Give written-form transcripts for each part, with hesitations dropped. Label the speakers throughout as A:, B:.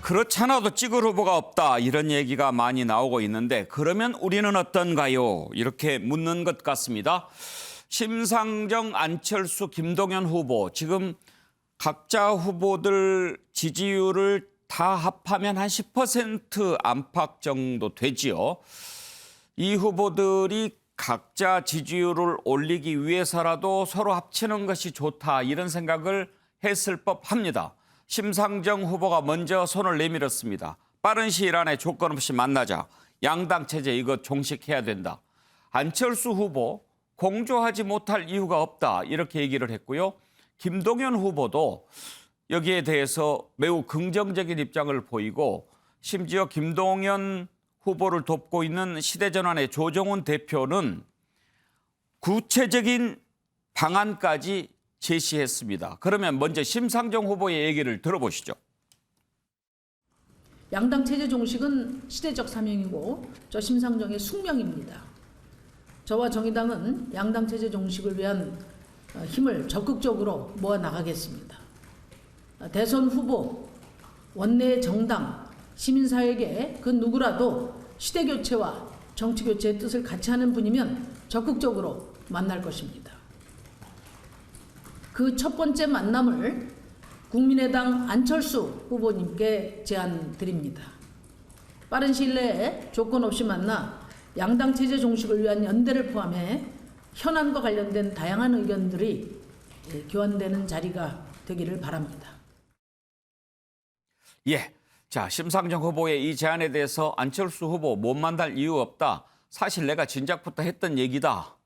A: 그렇잖아도 찍을 후보가 없다 이런 얘기가 많이 나오고 있는데 그러면 우리는 어떤가요? 이렇게 묻는 것 같습니다. 심상정, 안철수, 김동연 후보 지금 각자 후보들 지지율을 다 합하면 한 10% 안팎 정도 되지요. 이 후보들이 각자 지지율을 올리기 위해서라도 서로 합치는 것이 좋다 이런 생각을 했을 법합니다. 심상정 후보가 먼저 손을 내밀었습니다. 빠른 시일 안에 조건 없이 만나자. 양당 체제 이거 종식해야 된다. 안철수 후보 공조하지 못할 이유가 없다 이렇게 얘기를 했고요. 김동연 후보도 여기에 대해서 매우 긍정적인 입장을 보이고 심지어 김동연 후보를 돕고 있는 시대전환의 조정훈 대표는 구체적인 방안까지 제시했습니다. 그러면 먼저 심상정 후보의 얘기를 들어보시죠.
B: 양당 체제 종식은 시대적 사명이고 저 심상정의 숙명입니다. 저와 정의당은 양당 체제 종식을 위한 힘을 적극적으로 모아 나가겠습니다. 대선 후보, 원내 정당, 시민사회계 그 누구라도 시대 교체와 정치 교체의 뜻을 같이 하는 분이면 적극적으로 만날 것입니다. 그 첫 번째 만남을 국민의당 안철수 후보님께 제안드립니다. 빠른 시일 내에 조건 없이 만나 양당 체제 종식을 위한 연대를 포함해 현안과 관련된 다양한 의견들이 교환되는 자리가 되기를 바랍니다.
A: 예, 자 심상정 후보의 이 제안에 대해서 안철수 후보 못 만날 이유 없다. 사실 내가 진작부터 했던 얘기다.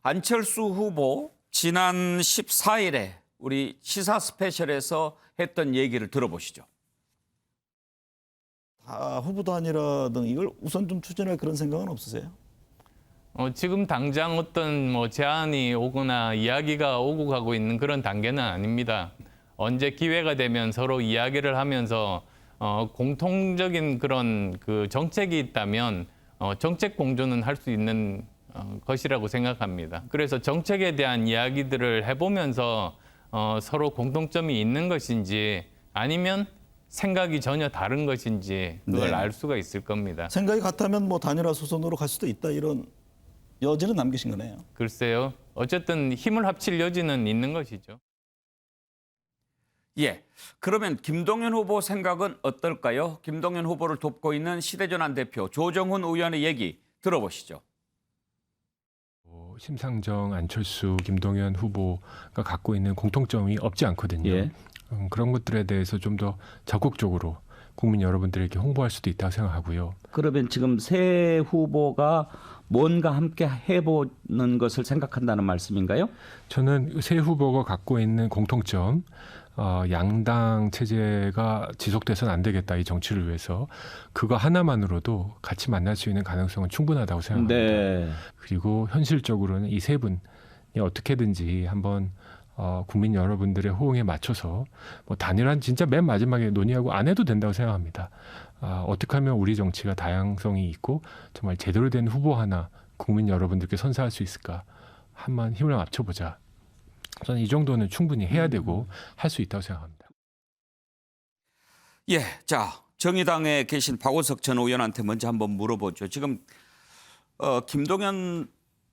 A: 안철수 후보 지난 14일에 우리 시사 스페셜에서 했던 얘기를 들어보시죠.
C: 후보 단일화 등 이걸 우선 좀 추진할 그런 생각은 없으세요?
D: 지금 당장 어떤 제안이 오거나 이야기가 오고 가고 있는 그런 단계는 아닙니다. 언제 기회가 되면 서로 이야기를 하면서 공통적인 그런 그 정책이 있다면 정책 공조는 할 수 있는 것이라고 생각합니다. 그래서 정책에 대한 이야기들을 해보면서 서로 공통점이 있는 것인지 아니면 생각이 전혀 다른 것인지 그걸 알 수가 있을 겁니다.
C: 생각이 같다면 단일화 수순으로 갈 수도 있다 이런 여지는 남기신 거네요.
D: 글쎄요. 어쨌든 힘을 합칠 여지는 있는 것이죠.
A: 예, 그러면 김동연 후보 생각은 어떨까요? 김동연 후보를 돕고 있는 시대전환 대표 조정훈 의원의 얘기 들어보시죠.
E: 심상정, 안철수, 김동연 후보가 갖고 있는 공통점이 없지 않거든요.
F: 예.
E: 그런 것들에 대해서 좀 더 적극적으로 국민 여러분들에게 홍보할 수도 있다고 생각하고요.
F: 그러면 지금 새 후보가 뭔가 함께 해보는 것을 생각한다는 말씀인가요?
E: 저는 새 후보가 갖고 있는 공통점, 양당 체제가 지속돼서는 안 되겠다, 이 정치를 위해서. 그거 하나만으로도 같이 만날 수 있는 가능성은 충분하다고 생각합니다.
F: 네.
E: 그리고 현실적으로는 이 세 분이 어떻게든지 한번 국민 여러분들의 호응에 맞춰서 단일화는 진짜 맨 마지막에 논의하고 안 해도 된다고 생각합니다. 어떻게 하면 우리 정치가 다양성이 있고 정말 제대로 된 후보 하나 국민 여러분들께 선사할 수 있을까? 한번 힘을 합쳐보자. 저는 이 정도는 충분히 해야 되고 할 수 있다고 생각합니다.
A: 예, 자 정의당에 계신 박원석 전 의원한테 먼저 한번 물어보죠. 지금 김동연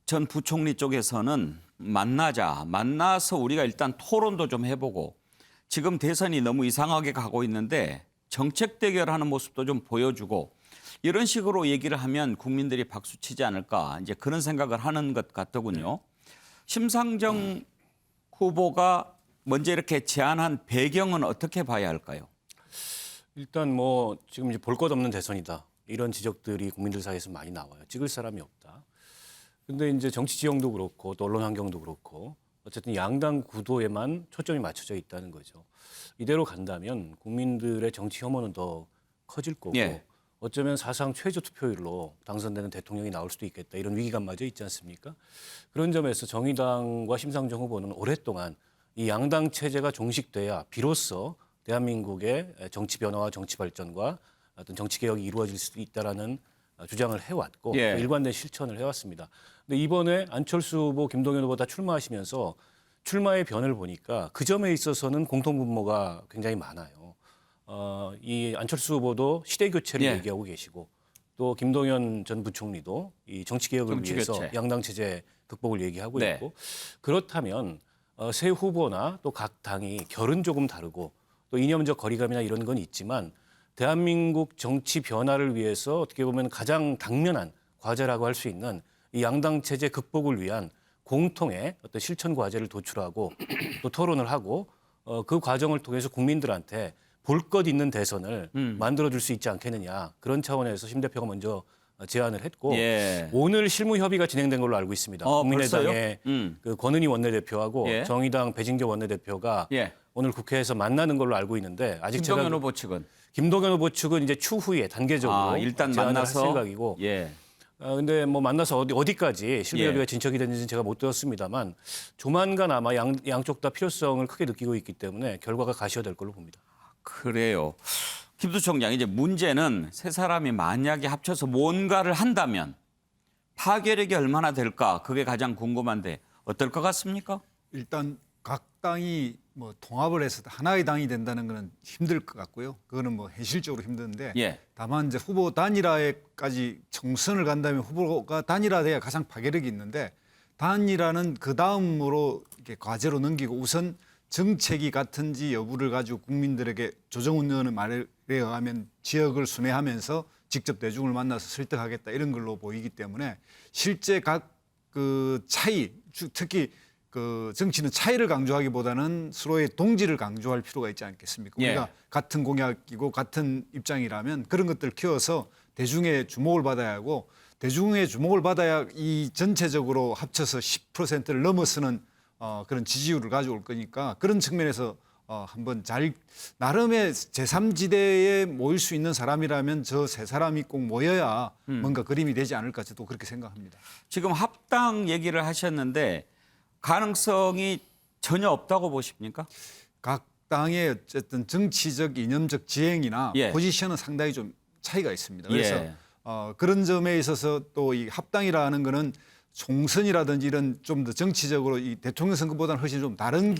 A: 전 부총리 쪽에서는 만나서 우리가 일단 토론도 좀 해보고 지금 대선이 너무 이상하게 가고 있는데 정책 대결하는 모습도 좀 보여주고 이런 식으로 얘기를 하면 국민들이 박수치지 않을까 이제 그런 생각을 하는 것 같더군요. 심상정 후보가 먼저 이렇게 제안한 배경은 어떻게 봐야 할까요?
G: 일단 지금 이제 볼 것 없는 대선이다. 이런 지적들이 국민들 사이에서 많이 나와요. 찍을 사람이 없다. 근데 이제 정치 지형도 그렇고 또 언론 환경도 그렇고 어쨌든 양당 구도에만 초점이 맞춰져 있다는 거죠. 이대로 간다면 국민들의 정치 혐오는 더 커질 거고
A: 예.
G: 어쩌면 사상 최저 투표율로 당선되는 대통령이 나올 수도 있겠다. 이런 위기감마저 있지 않습니까? 그런 점에서 정의당과 심상정 후보는 오랫동안 이 양당 체제가 종식돼야 비로소 대한민국의 정치 변화와 정치 발전과 어떤 정치 개혁이 이루어질 수 있다라는 주장을 해왔고
A: 예.
G: 일관된 실천을 해왔습니다. 근데 이번에 안철수 후보, 김동연 후보 다 출마하시면서 출마의 변을 보니까 그 점에 있어서는 공통분모가 굉장히 많아요. 이 안철수 후보도 시대 교체를
A: 예.
G: 얘기하고 계시고 또 김동연 전 부총리도 이 정치 개혁을
A: 정치
G: 위해서
A: 교체.
G: 양당 체제 극복을 얘기하고
A: 네.
G: 있고 그렇다면 새 후보나 또 각 당이 결은 조금 다르고 또 이념적 거리감이나 이런 건 있지만 대한민국 정치 변화를 위해서 어떻게 보면 가장 당면한 과제라고 할 수 있는 이 양당 체제 극복을 위한 공통의 어떤 실천 과제를 도출하고 또 토론을 하고 그 과정을 통해서 국민들한테 볼 것 있는 대선을 만들어줄 수 있지 않겠느냐 그런 차원에서 심 대표가 먼저 제안을 했고
A: 예.
G: 오늘 실무 협의가 진행된 걸로 알고 있습니다. 국민의당의
A: 벌써요?
G: 그 권은희 원내대표하고
A: 예.
G: 정의당 배진교 원내대표가
A: 예.
G: 오늘 국회에서 만나는 걸로 알고 있는데 아직
A: 김동연
G: 제가
A: 후보 측은
G: 김동연 후보 측은 이제 추후에 단계적으로
A: 일단
G: 제안을
A: 만나서
G: 할 생각이고
A: 예.
G: 근데 뭐 만나서 어디까지 실무
A: 예.
G: 협의가 진척이 됐는지는 제가 못 들었습니다만 조만간 아마 양쪽 다 필요성을 크게 느끼고 있기 때문에 결과가 가시화될 걸로 봅니다.
A: 그래요. 김두총장 이제 문제는 세 사람이 만약에 합쳐서 뭔가를 한다면 파괴력이 얼마나 될까 그게 가장 궁금한데 어떨 것 같습니까?
H: 일단 각 당이 뭐 통합을 해서 하나의 당이 된다는 것은 힘들 것 같고요. 그거는 뭐 현실적으로 힘드는데
A: 예.
H: 다만 이제 후보 단일화에까지 총선을 간다면 후보가 단일화돼야 가장 파괴력이 있는데 단일화는 그 다음으로 이렇게 과제로 넘기고 우선 정책이 같은지 여부를 가지고 국민들에게 조정훈 말에 의하면 지역을 순회하면서 직접 대중을 만나서 설득하겠다 이런 걸로 보이기 때문에 실제 각 그 차이 특히 그 정치는 차이를 강조하기보다는 서로의 동지를 강조할 필요가 있지 않겠습니까?
A: 예.
H: 우리가 같은 공약이고 같은 입장이라면 그런 것들을 키워서 대중의 주목을 받아야 하고 대중의 주목을 받아야 이 전체적으로 합쳐서 10%를 넘어서는 그런 지지율을 가져올 거니까 그런 측면에서 한번 잘 나름의 제3지대에 모일 수 있는 사람이라면 저 세 사람이 꼭 모여야 뭔가 그림이 되지 않을까 저도 그렇게 생각합니다.
A: 지금 합당 얘기를 하셨는데 가능성이 전혀 없다고 보십니까?
H: 각 당의 어쨌든 정치적 이념적 지행이나
A: 예.
H: 포지션은 상당히 좀 차이가 있습니다. 그래서
A: 예.
H: 그런 점에 있어서 또 이 합당이라는 거는 총선이라든지 이런 좀 더 정치적으로 이 대통령 선거보다는 훨씬 좀 다른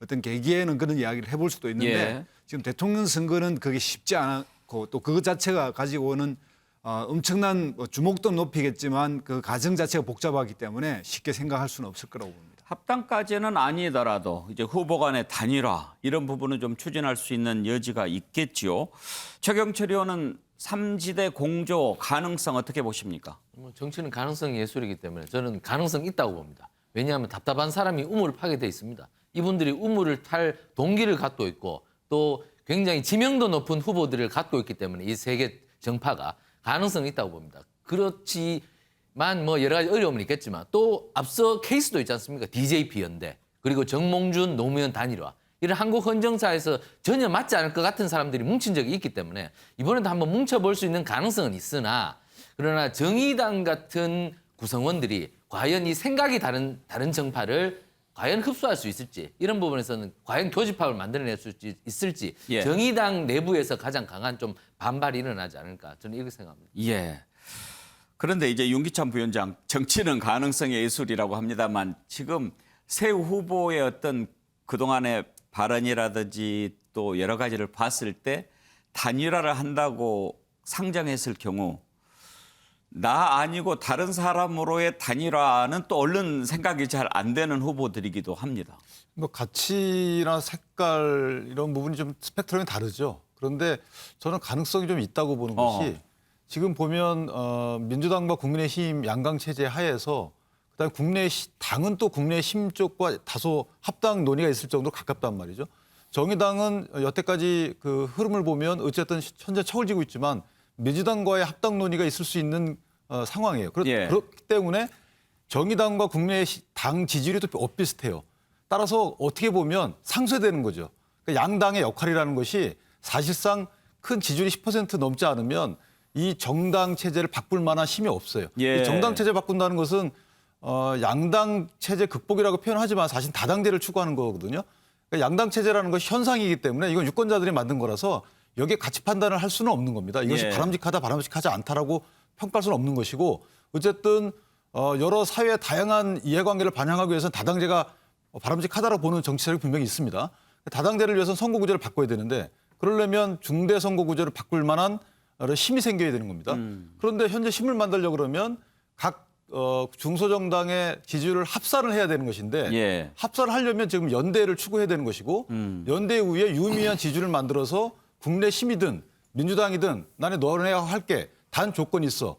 H: 어떤 계기에는 그런 이야기를 해볼 수도 있는데
A: 예.
H: 지금 대통령 선거는 그게 쉽지 않고 또 그것 자체가 가지고 오는 엄청난 주목도 높이겠지만 그 과정 자체가 복잡하기 때문에 쉽게 생각할 수는 없을 거라고 봅니다.
A: 합당까지는 아니더라도 이제 후보 간의 단일화 이런 부분은 좀 추진할 수 있는 여지가 있겠지요. 최경철 의원은 3지대 공조 가능성 어떻게 보십니까?
I: 뭐 정치는 가능성 예술이기 때문에 저는 가능성 있다고 봅니다. 왜냐하면 답답한 사람이 우물을 파게 돼 있습니다. 이분들이 우물을 탈 동기를 갖고 있고 또 굉장히 지명도 높은 후보들을 갖고 있기 때문에 이 세 개 정파가 가능성이 있다고 봅니다. 그렇지만 뭐 여러 가지 어려움은 있겠지만 또 앞서 케이스도 있지 않습니까? DJP 연대 그리고 정몽준 노무현 단일화 이런 한국 헌정사에서 전혀 맞지 않을 것 같은 사람들이 뭉친 적이 있기 때문에 이번에도 한번 뭉쳐볼 수 있는 가능성은 있으나 그러나 정의당 같은 구성원들이 과연 이 생각이 다른 정파를 과연 흡수할 수 있을지 이런 부분에서는 과연 교집합을 만들어낼 수 있을지
A: 예.
I: 정의당 내부에서 가장 강한 좀 반발이 일어나지 않을까 저는 이렇게 생각합니다.
A: 예. 그런데 이제 윤기찬 부위원장 정치는 가능성의 예술이라고 합니다만 지금 새 후보의 어떤 그동안의 발언이라든지 또 여러 가지를 봤을 때 단일화를 한다고 상정했을 경우 나 아니고 다른 사람으로의 단일화는 또 얼른 생각이 잘 안 되는 후보들이기도 합니다.
J: 뭐 가치나 색깔 이런 부분이 좀 스펙트럼이 다르죠. 그런데 저는 가능성이 좀 있다고 보는 것이 지금 보면 민주당과 국민의힘 양강 체제 하에서 그다음에 당은 또 국민의힘 쪽과 다소 합당 논의가 있을 정도로 가깝단 말이죠. 정의당은 여태까지 그 흐름을 보면 어쨌든 현재 척을 지고 있지만 민주당과의 합당 논의가 있을 수 있는 상황이에요.
A: 예.
J: 그렇기 때문에 정의당과 국민의당 지지율이 또 엇비슷해요. 따라서 어떻게 보면 상쇄되는 거죠. 그러니까 양당의 역할이라는 것이 사실상 큰 지지율이 10% 넘지 않으면 이 정당 체제를 바꿀 만한 힘이 없어요.
A: 예.
J: 이 정당 체제 바꾼다는 것은 양당 체제 극복이라고 표현하지만 사실 다당제를 추구하는 거거든요. 그러니까 양당 체제라는 것이 현상이기 때문에 이건 유권자들이 만든 거라서 여기에 가치 판단을 할 수는 없는 겁니다. 이것이
A: 예.
J: 바람직하다, 바람직하지 않다라고 평가할 수는 없는 것이고 어쨌든 여러 사회의 다양한 이해관계를 반영하기 위해서는 다당제가 바람직하다고 보는 정치세력이 분명히 있습니다. 다당제를 위해서는 선거구제를 바꿔야 되는데 그러려면 중대선거구제를 바꿀 만한 힘이 생겨야 되는 겁니다. 그런데 현재 힘을 만들려고 그러면 각 중소정당의 지지율을 합산을 해야 되는 것인데
A: 예.
J: 합산을 하려면 지금 연대를 추구해야 되는 것이고 연대 후에 유의미한 지지율을 만들어서 국내힘이든 민주당이든 나는 너네와 할게. 단 조건이 있어.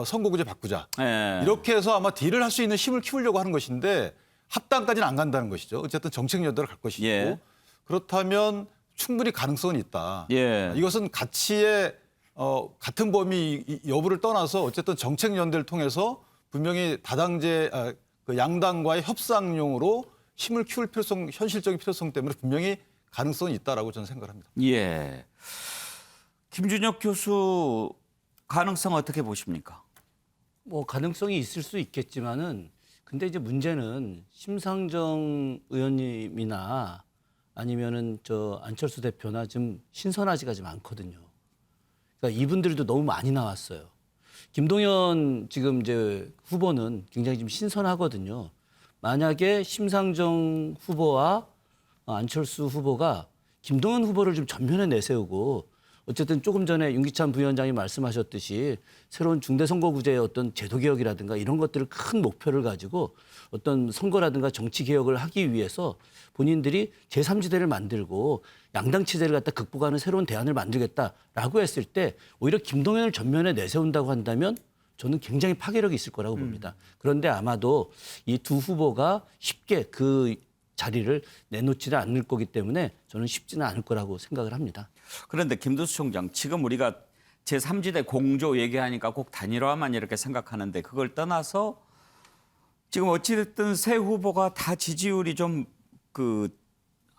J: 선거구제 바꾸자.
A: 예.
J: 이렇게 해서 아마 딜을 할 수 있는 힘을 키우려고 하는 것인데 합당까지는 안 간다는 것이죠. 어쨌든 정책 연대를 갈 것이고
A: 예.
J: 그렇다면 충분히 가능성은 있다.
A: 예.
J: 이것은 가치의 같은 범위 여부를 떠나서 어쨌든 정책 연대를 통해서 분명히 다당제 그 양당과의 협상용으로 힘을 키울 필요성, 현실적인 필요성 때문에 분명히 가능성이 있다라고 저는 생각합니다.
A: 예. 김준혁 교수 가능성 어떻게 보십니까?
K: 뭐 가능성이 있을 수 있겠지만은 근데 이제 문제는 심상정 의원님이나 아니면은 저 안철수 대표나 좀 신선하지가 좀 않거든요. 그러니까 이분들도 너무 많이 나왔어요. 김동연 지금 이제 후보는 굉장히 좀 신선하거든요. 만약에 심상정 후보와 안철수 후보가 김동연 후보를 좀 전면에 내세우고 어쨌든 조금 전에 윤기찬 부위원장이 말씀하셨듯이 새로운 중대선거구제의 어떤 제도개혁이라든가 이런 것들을 큰 목표를 가지고 어떤 선거라든가 정치개혁을 하기 위해서 본인들이 제3지대를 만들고 양당 체제를 갖다 극복하는 새로운 대안을 만들겠다라고 했을 때 오히려 김동연을 전면에 내세운다고 한다면 저는 굉장히 파괴력이 있을 거라고 봅니다. 그런데 아마도 이 두 후보가 쉽게 그 자리를 내놓지는 않을 거기 때문에 저는 쉽지는 않을 거라고 생각을 합니다.
A: 그런데 김두수 총장, 지금 우리가 제3지대 공조 얘기하니까 꼭 단일화만 이렇게 생각하는데 그걸 떠나서 지금 어찌됐든 새 후보가 다 지지율이 좀 그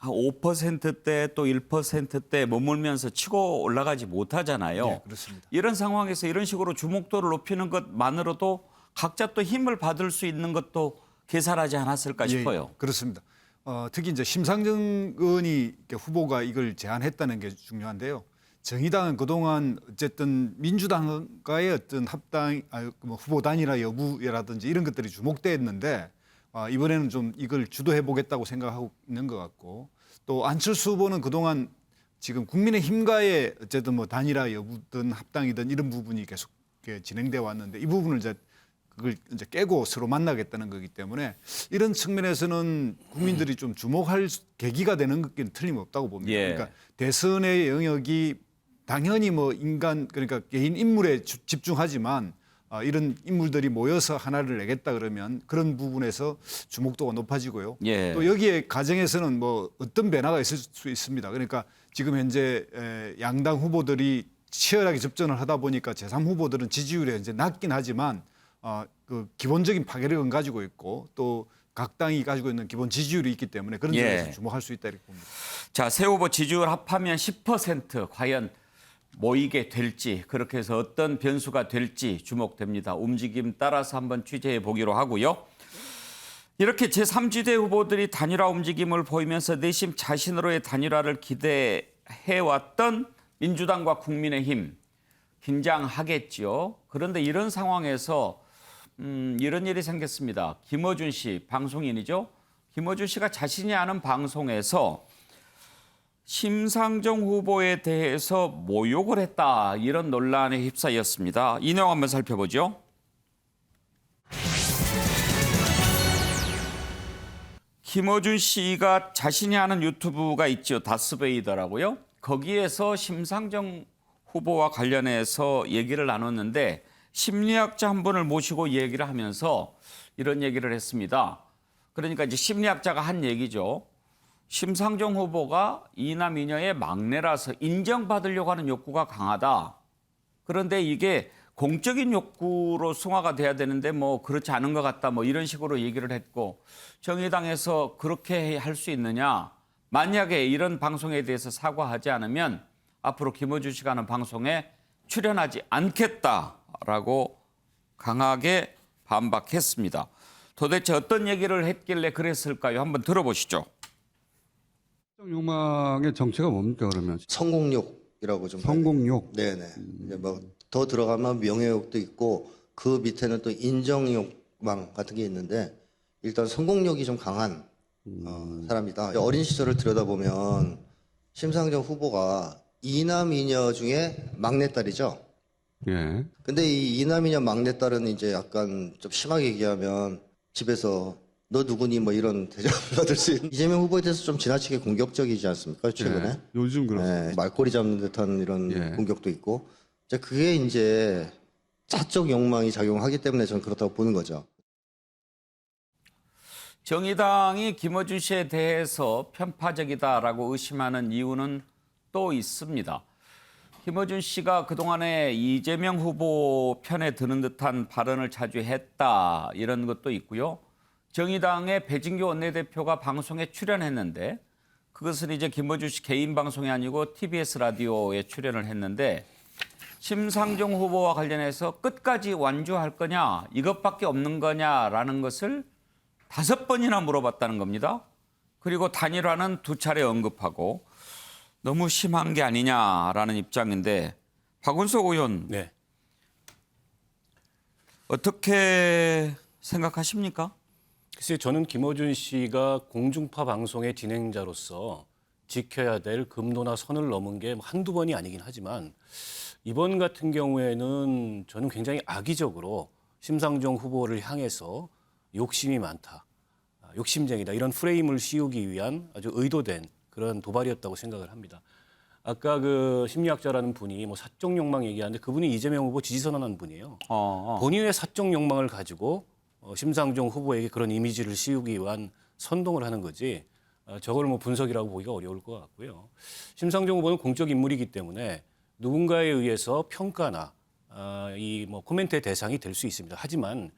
A: 5%대 또 1%대 머물면서 치고 올라가지 못하잖아요.
H: 네, 그렇습니다.
A: 이런 상황에서 이런 식으로 주목도를 높이는 것만으로도 각자 또 힘을 받을 수 있는 것도 계산하지 않았을까 싶어요.
H: 예, 그렇습니다. 특히 이제 심상정 의원이 후보가 이걸 제안했다는 게 중요한데요. 정의당은 그동안 어쨌든 민주당과의 어떤 합당, 후보 단일화 여부라든지 이런 것들이 주목됐는데 이번에는 좀 이걸 주도해 보겠다고 생각하고 있는 것 같고 또 안철수 후보는 그동안 지금 국민의힘과의 어쨌든 뭐 단일화 여부든 합당이든 이런 부분이 계속 진행돼 왔는데 이 부분을 이제 그걸 이제 깨고 서로 만나겠다는 거기 때문에 이런 측면에서는 국민들이 좀 주목할 계기가 되는 것은 틀림없다고 봅니다.
A: 예.
H: 그러니까 대선의 영역이 당연히 뭐 인간 그러니까 개인 인물에 집중하지만 이런 인물들이 모여서 하나를 내겠다 그러면 그런 부분에서 주목도가 높아지고요.
A: 예.
H: 또 여기에 가정에서는 뭐 어떤 변화가 있을 수 있습니다. 그러니까 지금 현재 양당 후보들이 치열하게 접전을 하다 보니까 제3 후보들은 지지율이 이제 낮긴 하지만 그 기본적인 파괴력은 가지고 있고 또 각 당이 가지고 있는 기본 지지율이 있기 때문에 그런 점에서
A: 예.
H: 주목할 수 있다 이렇게 봅니다.
A: 자, 새 후보 지지율 합하면 10% 과연 모이게 될지 그렇게 해서 어떤 변수가 될지 주목됩니다. 움직임 따라서 한번 취재해 보기로 하고요. 이렇게 제3지대 후보들이 단일화 움직임을 보이면서 내심 자신으로의 단일화를 기대해왔던 민주당과 국민의힘 긴장하겠지요. 그런데 이런 상황에서 이런 일이 생겼습니다. 김어준 씨, 방송인이죠. 김어준 씨가 자신이 아는 방송에서 심상정 후보에 대해서 모욕을 했다. 이런 논란에 휩싸였습니다. 이 내용 한번 살펴보죠. 김어준 씨가 자신이 하는 유튜브가 있죠. 다스베이더라고요. 거기에서 심상정 후보와 관련해서 얘기를 나눴는데 심리학자 한 분을 모시고 얘기를 하면서 이런 얘기를 했습니다. 그러니까 이제 심리학자가 한 얘기죠. 심상정 후보가 이남 이녀의 막내라서 인정받으려고 하는 욕구가 강하다. 그런데 이게 공적인 욕구로 승화가 돼야 되는데 뭐 그렇지 않은 것 같다. 뭐 이런 식으로 얘기를 했고 정의당에서 그렇게 할 수 있느냐. 만약에 이런 방송에 대해서 사과하지 않으면 앞으로 김어준 씨가 하는 방송에 출연하지 않겠다라고 강하게 반박했습니다. 도대체 어떤 얘기를 했길래 그랬을까요? 한번 들어보시죠.
L: 욕망의 정체가 뭡니까 그러면?
M: 성공욕이라고 좀.
L: 성공욕.
M: 네네. 이제 뭐 더 들어가면 명예욕도 있고 그 밑에는 또 인정욕망 같은 게 있는데 일단 성공욕이 좀 강한 사람이다. 어린 시절을 들여다보면 심상정 후보가 이남이녀 중에 막내딸이죠.
L: 예.
M: 근데 이 이남이녀 막내딸은 이제 약간 좀 심하게 얘기하면 집에서 너 누구니 뭐 이런 대접을 받을 수 있는 이재명 후보에 대해서 좀 지나치게 공격적이지 않습니까? 최근에.
L: 예. 요즘 그렇습니다.
M: 말꼬리 잡는 듯한 이런
L: 예.
M: 공격도 있고. 이제 그게 이제 사적 욕망이 작용하기 때문에 저는 그렇다고 보는 거죠.
A: 정의당이 김어준 씨에 대해서 편파적이다라고 의심하는 이유는 또 있습니다. 김어준 씨가 그동안에 이재명 후보 편에 드는 듯한 발언을 자주 했다 이런 것도 있고요. 정의당의 배진교 원내대표가 방송에 출연했는데 그것은 이제 김어준 씨 개인 방송이 아니고 TBS 라디오에 출연을 했는데 심상정 후보와 관련해서 끝까지 완주할 거냐 이것밖에 없는 거냐라는 것을 5번이나 물어봤다는 겁니다. 그리고 단일화는 2차례 언급하고 너무 심한 게 아니냐라는 입장인데 박원석 의원
G: 네.
A: 어떻게 생각하십니까?
G: 글쎄 저는 김어준 씨가 공중파 방송의 진행자로서 지켜야 될 금도나 선을 넘은 게 한두 번이 아니긴 하지만 이번 같은 경우에는 저는 굉장히 악의적으로 심상정 후보를 향해서 욕심이 많다, 욕심쟁이다 이런 프레임을 씌우기 위한 아주 의도된 그런 도발이었다고 생각을 합니다. 아까 그 심리학자라는 분이 뭐 사적 욕망 얘기하는데 그분이 이재명 후보 지지선언한 분이에요. 본인의 사적 욕망을 가지고 심상정 후보에게 그런 이미지를 씌우기 위한 선동을 하는 거지 저걸 뭐 분석이라고 보기가 어려울 것 같고요. 심상정 후보는 공적 인물이기 때문에 누군가에 의해서 평가나 이 뭐 코멘트의 대상이 될 수 있습니다. 하지만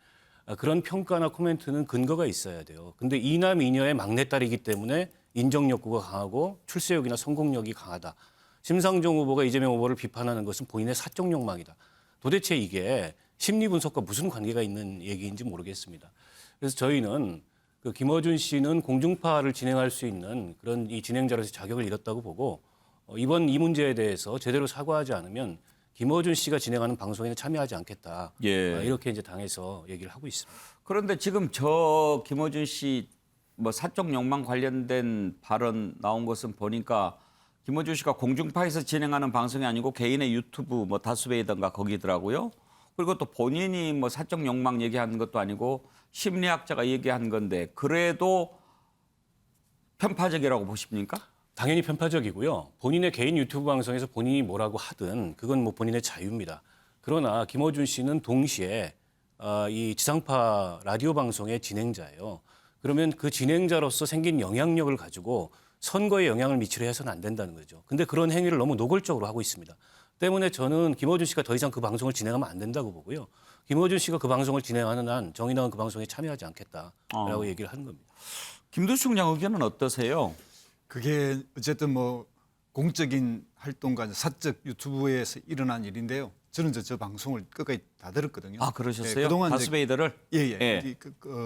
G: 그런 평가나 코멘트는 근거가 있어야 돼요. 근데 이남 이녀의 막내딸이기 때문에 인정 욕구가 강하고 출세욕이나 성공력이 강하다. 심상정 후보가 이재명 후보를 비판하는 것은 본인의 사적 욕망이다. 도대체 이게 심리 분석과 무슨 관계가 있는 얘기인지 모르겠습니다. 그래서 저희는 그 김어준 씨는 공중파를 진행할 수 있는 그런 이 진행자로서 자격을 잃었다고 보고 이번 이 문제에 대해서 제대로 사과하지 않으면 김어준 씨가 진행하는 방송에는 참여하지 않겠다. 이렇게 이제 당에서 얘기를 하고 있습니다.
A: 그런데 지금 저 김어준 씨 뭐 사적 욕망 관련된 발언 나온 것은 보니까 김어준 씨가 공중파에서 진행하는 방송이 아니고 개인의 유튜브 뭐 다수베이던가 거기더라고요. 그리고 또 본인이 뭐 사적 욕망 얘기하는 것도 아니고 심리학자가 얘기한 건데 그래도 편파적이라고 보십니까?
G: 당연히 편파적이고요. 본인의 개인 유튜브 방송에서 본인이 뭐라고 하든 그건 뭐 본인의 자유입니다. 그러나 김어준 씨는 동시에 이 지상파 라디오 방송의 진행자예요. 그러면 그 진행자로서 생긴 영향력을 가지고 선거에 영향을 미치려 해서는 안 된다는 거죠. 근데 그런 행위를 너무 노골적으로 하고 있습니다. 때문에 저는 김어준 씨가 더 이상 그 방송을 진행하면 안 된다고 보고요. 김어준 씨가 그 방송을 진행하는 한 정의당은 그 방송에 참여하지 않겠다라고 얘기를 하는 겁니다.
A: 김두충 장 의견은 어떠세요?
H: 그게 어쨌든 뭐 공적인 활동과 사적 유튜브에서 일어난 일인데요. 저는 저 방송을 끝까지 다 들었거든요.
A: 아 그러셨어요?
H: 예, 그동안
A: 다스베이더를?
H: 예예.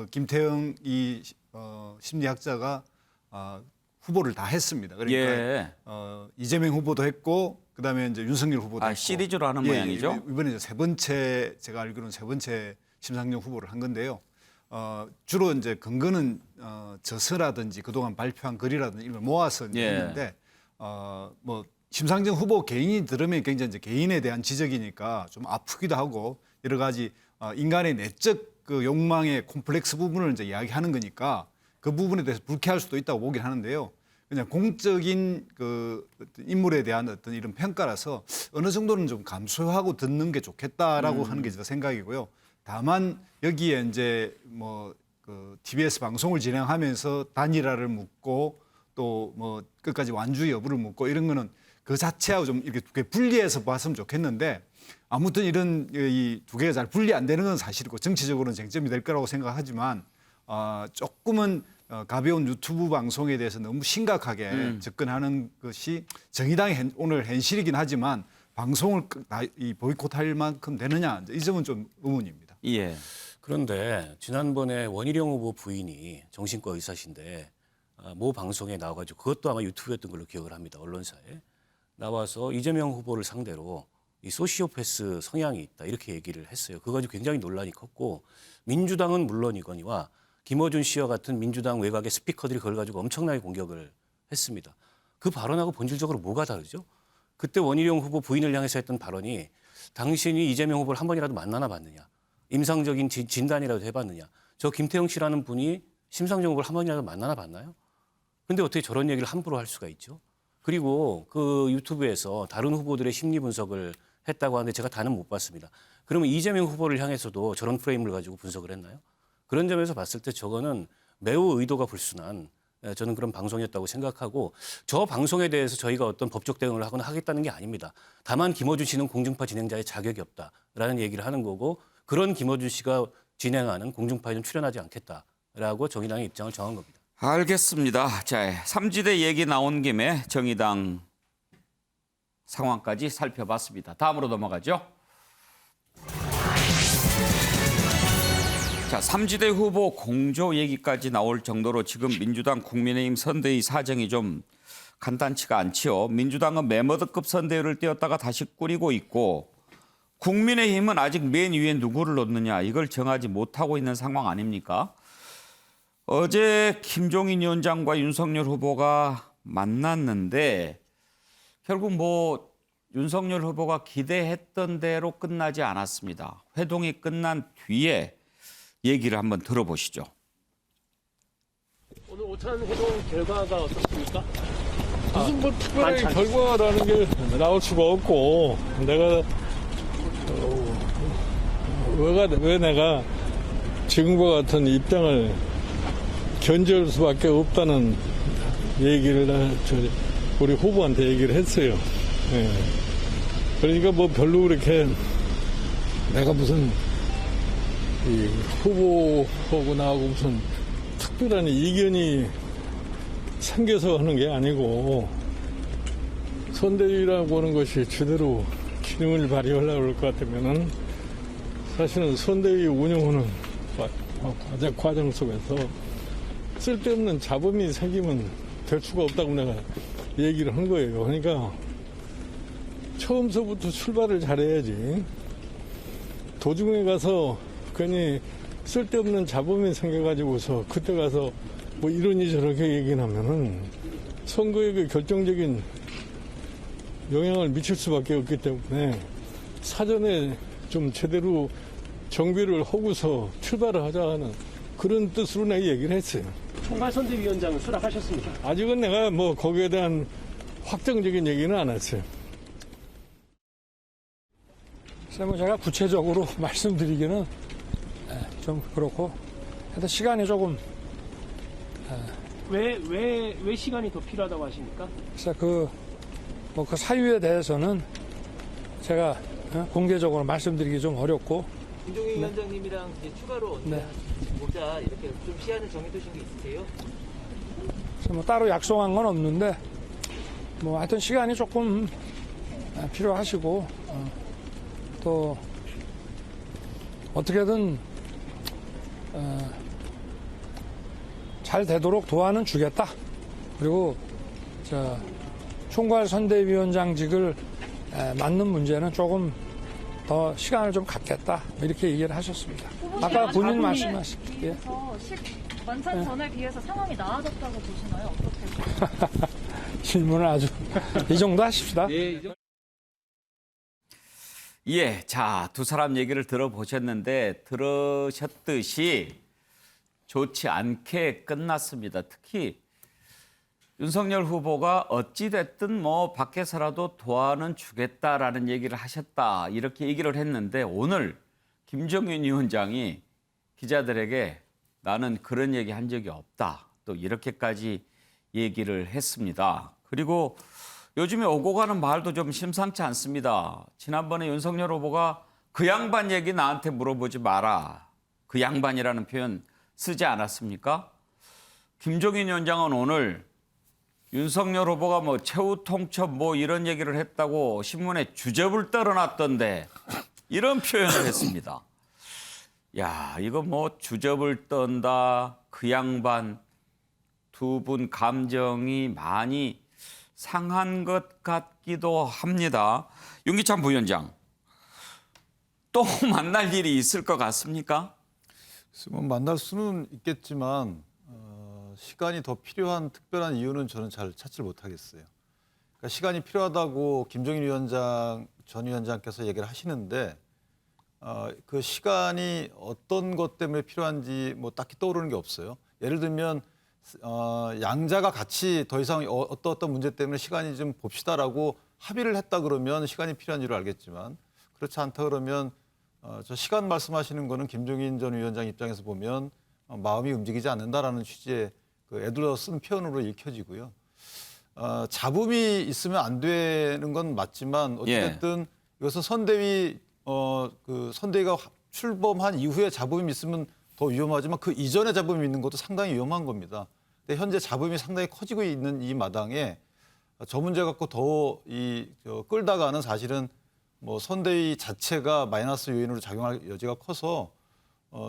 H: 김태형 이 심리학자가 후보를 다 했습니다. 그러니까 이재명 후보도 했고 그다음에 이제 윤석열 후보도 했고.
A: 시리즈로 하는 모양이죠?
H: 이번에 이제 세 번째 제가 알기로는 세 번째 심상정 후보를 한 건데요. 주로 이제 근거는 저서라든지 그동안 발표한 글이라든지 이런 걸 모아서 했는데 뭐 심상정 후보 개인이 들으면 굉장히 이제 개인에 대한 지적이니까 좀 아프기도 하고 여러 가지 인간의 내적 그 욕망의 콤플렉스 부분을 이제 이야기하는 거니까 그 부분에 대해서 불쾌할 수도 있다고 보긴 하는데요. 그냥 공적인 그 인물에 대한 어떤 이런 평가라서 어느 정도는 좀 감수하고 듣는 게 좋겠다라고 하는 게 제 생각이고요. 다만 여기에 이제 뭐 그 TBS 방송을 진행하면서 단일화를 묻고 또 뭐 끝까지 완주 여부를 묻고 이런 거는 그 자체하고 좀 이렇게 분리해서 봤으면 좋겠는데 아무튼 이런 이 두 개가 잘 분리 안 되는 건 사실이고 정치적으로는 쟁점이 될 거라고 생각하지만 조금은 가벼운 유튜브 방송에 대해서 너무 심각하게 접근하는 것이 정의당의 오늘 현실이긴 하지만 방송을 이 보이콧할 만큼 되느냐 이 점은 좀 의문입니다.
A: 예.
G: 그런데 지난번에 원희룡 후보 부인이 정신과 의사신데 모 방송에 나와가지고 그것도 아마 유튜브였던 걸로 기억을 합니다. 언론사에 나와서 이재명 후보를 상대로 이 소시오패스 성향이 있다 이렇게 얘기를 했어요. 그거 가지고 굉장히 논란이 컸고 민주당은 물론이거니와 김어준 씨와 같은 민주당 외곽의 스피커들이 그걸 가지고 엄청나게 공격을 했습니다. 그 발언하고 본질적으로 뭐가 다르죠? 그때 원희룡 후보 부인을 향해서 했던 발언이 당신이 이재명 후보를 한 번이라도 만나나 봤느냐. 임상적인 진단이라도 해봤느냐. 저 김태형 씨라는 분이 심상정 후보를 한 번이라도 만나나 봤나요? 근데 어떻게 저런 얘기를 함부로 할 수가 있죠? 그리고 그 유튜브에서 다른 후보들의 심리 분석을 했다고 하는데 제가 다는 못 봤습니다. 그러면 이재명 후보를 향해서도 저런 프레임을 가지고 분석을 했나요? 그런 점에서 봤을 때 저거는 매우 의도가 불순한 저는 그런 방송이었다고 생각하고 저 방송에 대해서 저희가 어떤 법적 대응을 하거나 하겠다는 게 아닙니다. 다만 김어준 씨는 공중파 진행자의 자격이 없다라는 얘기를 하는 거고 그런 김어준 씨가 진행하는 공중파에는 출연하지 않겠다라고 정의당의 입장을 정한 겁니다.
A: 알겠습니다. 자, 삼지대 얘기 나온 김에 정의당 상황까지 살펴봤습니다. 다음으로 넘어가죠. 자, 삼지대 후보 공조 얘기까지 나올 정도로 지금 민주당 국민의힘 선대위 사정이 좀 간단치가 않지요. 민주당은 매머드급 선대위를 띄웠다가 다시 꾸리고 있고 국민의힘은 아직 맨 위에 누구를 놓느냐 이걸 정하지 못하고 있는 상황 아닙니까? 어제 김종인 위원장과 윤석열 후보가 만났는데 결국 뭐 윤석열 후보가 기대했던 대로 끝나지 않았습니다. 회동이 끝난 뒤에 얘기를 한번 들어보시죠.
N: 오늘 오찬 회동 결과가 어떻습니까?
O: 무슨 뭐 특별한 결과라는 게 나올 수가 없고 내가 왜 내가 지금과 같은 입장을 견제할 수밖에 없다는 얘기를 우리 후보한테 얘기를 했어요. 예. 그러니까 뭐 별로 그렇게 내가 무슨 이 후보하고 나하고 무슨 특별한 이견이 생겨서 하는 게 아니고 선대위라고 하는 것이 제대로 기능을 발휘하려고 할 것 같으면은 사실은 선대위 운영하는 과정 속에서 쓸데없는 잡음이 생기면 될 수가 없다고 내가 얘기를 한 거예요. 그러니까 처음서부터 출발을 잘해야지 도중에 가서 괜히 쓸데없는 잡음이 생겨가지고서 그때 가서 뭐 이러니 저렇게 얘기를 하면은 선거에 그 결정적인 영향을 미칠 수밖에 없기 때문에 사전에 좀 제대로 정비를 하고서 출발을 하자는 그런 뜻으로 내가 얘기를 했어요.
N: 총괄선대위원장은 수락하셨습니까?
O: 아직은 내가 뭐 거기에 대한 확정적인 얘기는 안 했어요. 뭐 제가 구체적으로 말씀드리기는 좀 그렇고 하여튼 시간이 조금
N: 왜 시간이 더 필요하다고 하십니까?
O: 그래서 그 사유에 대해서는 제가 공개적으로 말씀드리기 좀 어렵고
P: 김종인 위원장님이랑 이제 추가로 보자 이렇게 좀 시간을 정해두신 게 있으세요?
O: 그래서 뭐 따로 약속한 건 없는데 뭐 하여튼 시간이 조금 필요하시고 또 어떻게든 잘 되도록 도와는 주겠다. 그리고 총괄선대위원장직을 맡는 문제는 조금 더 시간을 좀 갖겠다. 이렇게 얘기를 하셨습니다. 아까 본인 말씀하신 예.
Q: 만찬 전에 비해서 상황이 나아졌다고 보시나요? 어떻게?
O: 질문을 아주 이 정도 하십시다.
A: 예, 자, 두 사람 얘기를 들어보셨는데 들으셨듯이 좋지 않게 끝났습니다. 특히 윤석열 후보가 어찌됐든 뭐 밖에서라도 도와는 주겠다라는 얘기를 하셨다. 이렇게 얘기를 했는데 오늘 김종인 위원장이 기자들에게 나는 그런 얘기 한 적이 없다. 또 이렇게까지 얘기를 했습니다. 그리고 요즘에 오고 가는 말도 좀 심상치 않습니다. 지난번에 윤석열 후보가 그 양반 얘기 나한테 물어보지 마라. 그 양반이라는 표현 쓰지 않았습니까? 김종인 위원장은 오늘 윤석열 후보가 뭐 최후 통첩 뭐 이런 얘기를 했다고 신문에 주접을 떨어놨던데 이런 표현을 했습니다. 야, 이거 뭐 주접을 떤다, 그 양반 두 분 감정이 많이 상한 것 같기도 합니다. 윤기찬 부위원장, 또 만날 일이 있을 것 같습니까?
J: 뭐 만날 수는 있겠지만 시간이 더 필요한 특별한 이유는 저는 잘 찾지 못하겠어요. 그러니까 시간이 필요하다고 김종인 위원장 전 위원장께서 얘기를 하시는데 그 시간이 어떤 것 때문에 필요한지 뭐 딱히 떠오르는 게 없어요. 예를 들면 양자가 같이 더 이상 어떤 문제 때문에 시간이 좀 봅시다라고 합의를 했다 그러면 시간이 필요한 줄 알겠지만 그렇지 않다 그러면 저 시간 말씀하시는 거는 김종인 전 위원장 입장에서 보면 마음이 움직이지 않는다라는 취지의 그 애둘러 쓴 표현으로 읽혀지고요. 잡음이 있으면 안 되는 건 맞지만 어쨌든 이것은 선대위 그 선대위가 출범한 이후에 잡음이 있으면 더 위험하지만 그 이전에 잡음이 있는 것도 상당히 위험한 겁니다. 근데 현재 잡음이 상당히 커지고 있는 이 마당에 저 문제 갖고 더 끌다가는 사실은 뭐 선대위 자체가 마이너스 요인으로 작용할 여지가 커서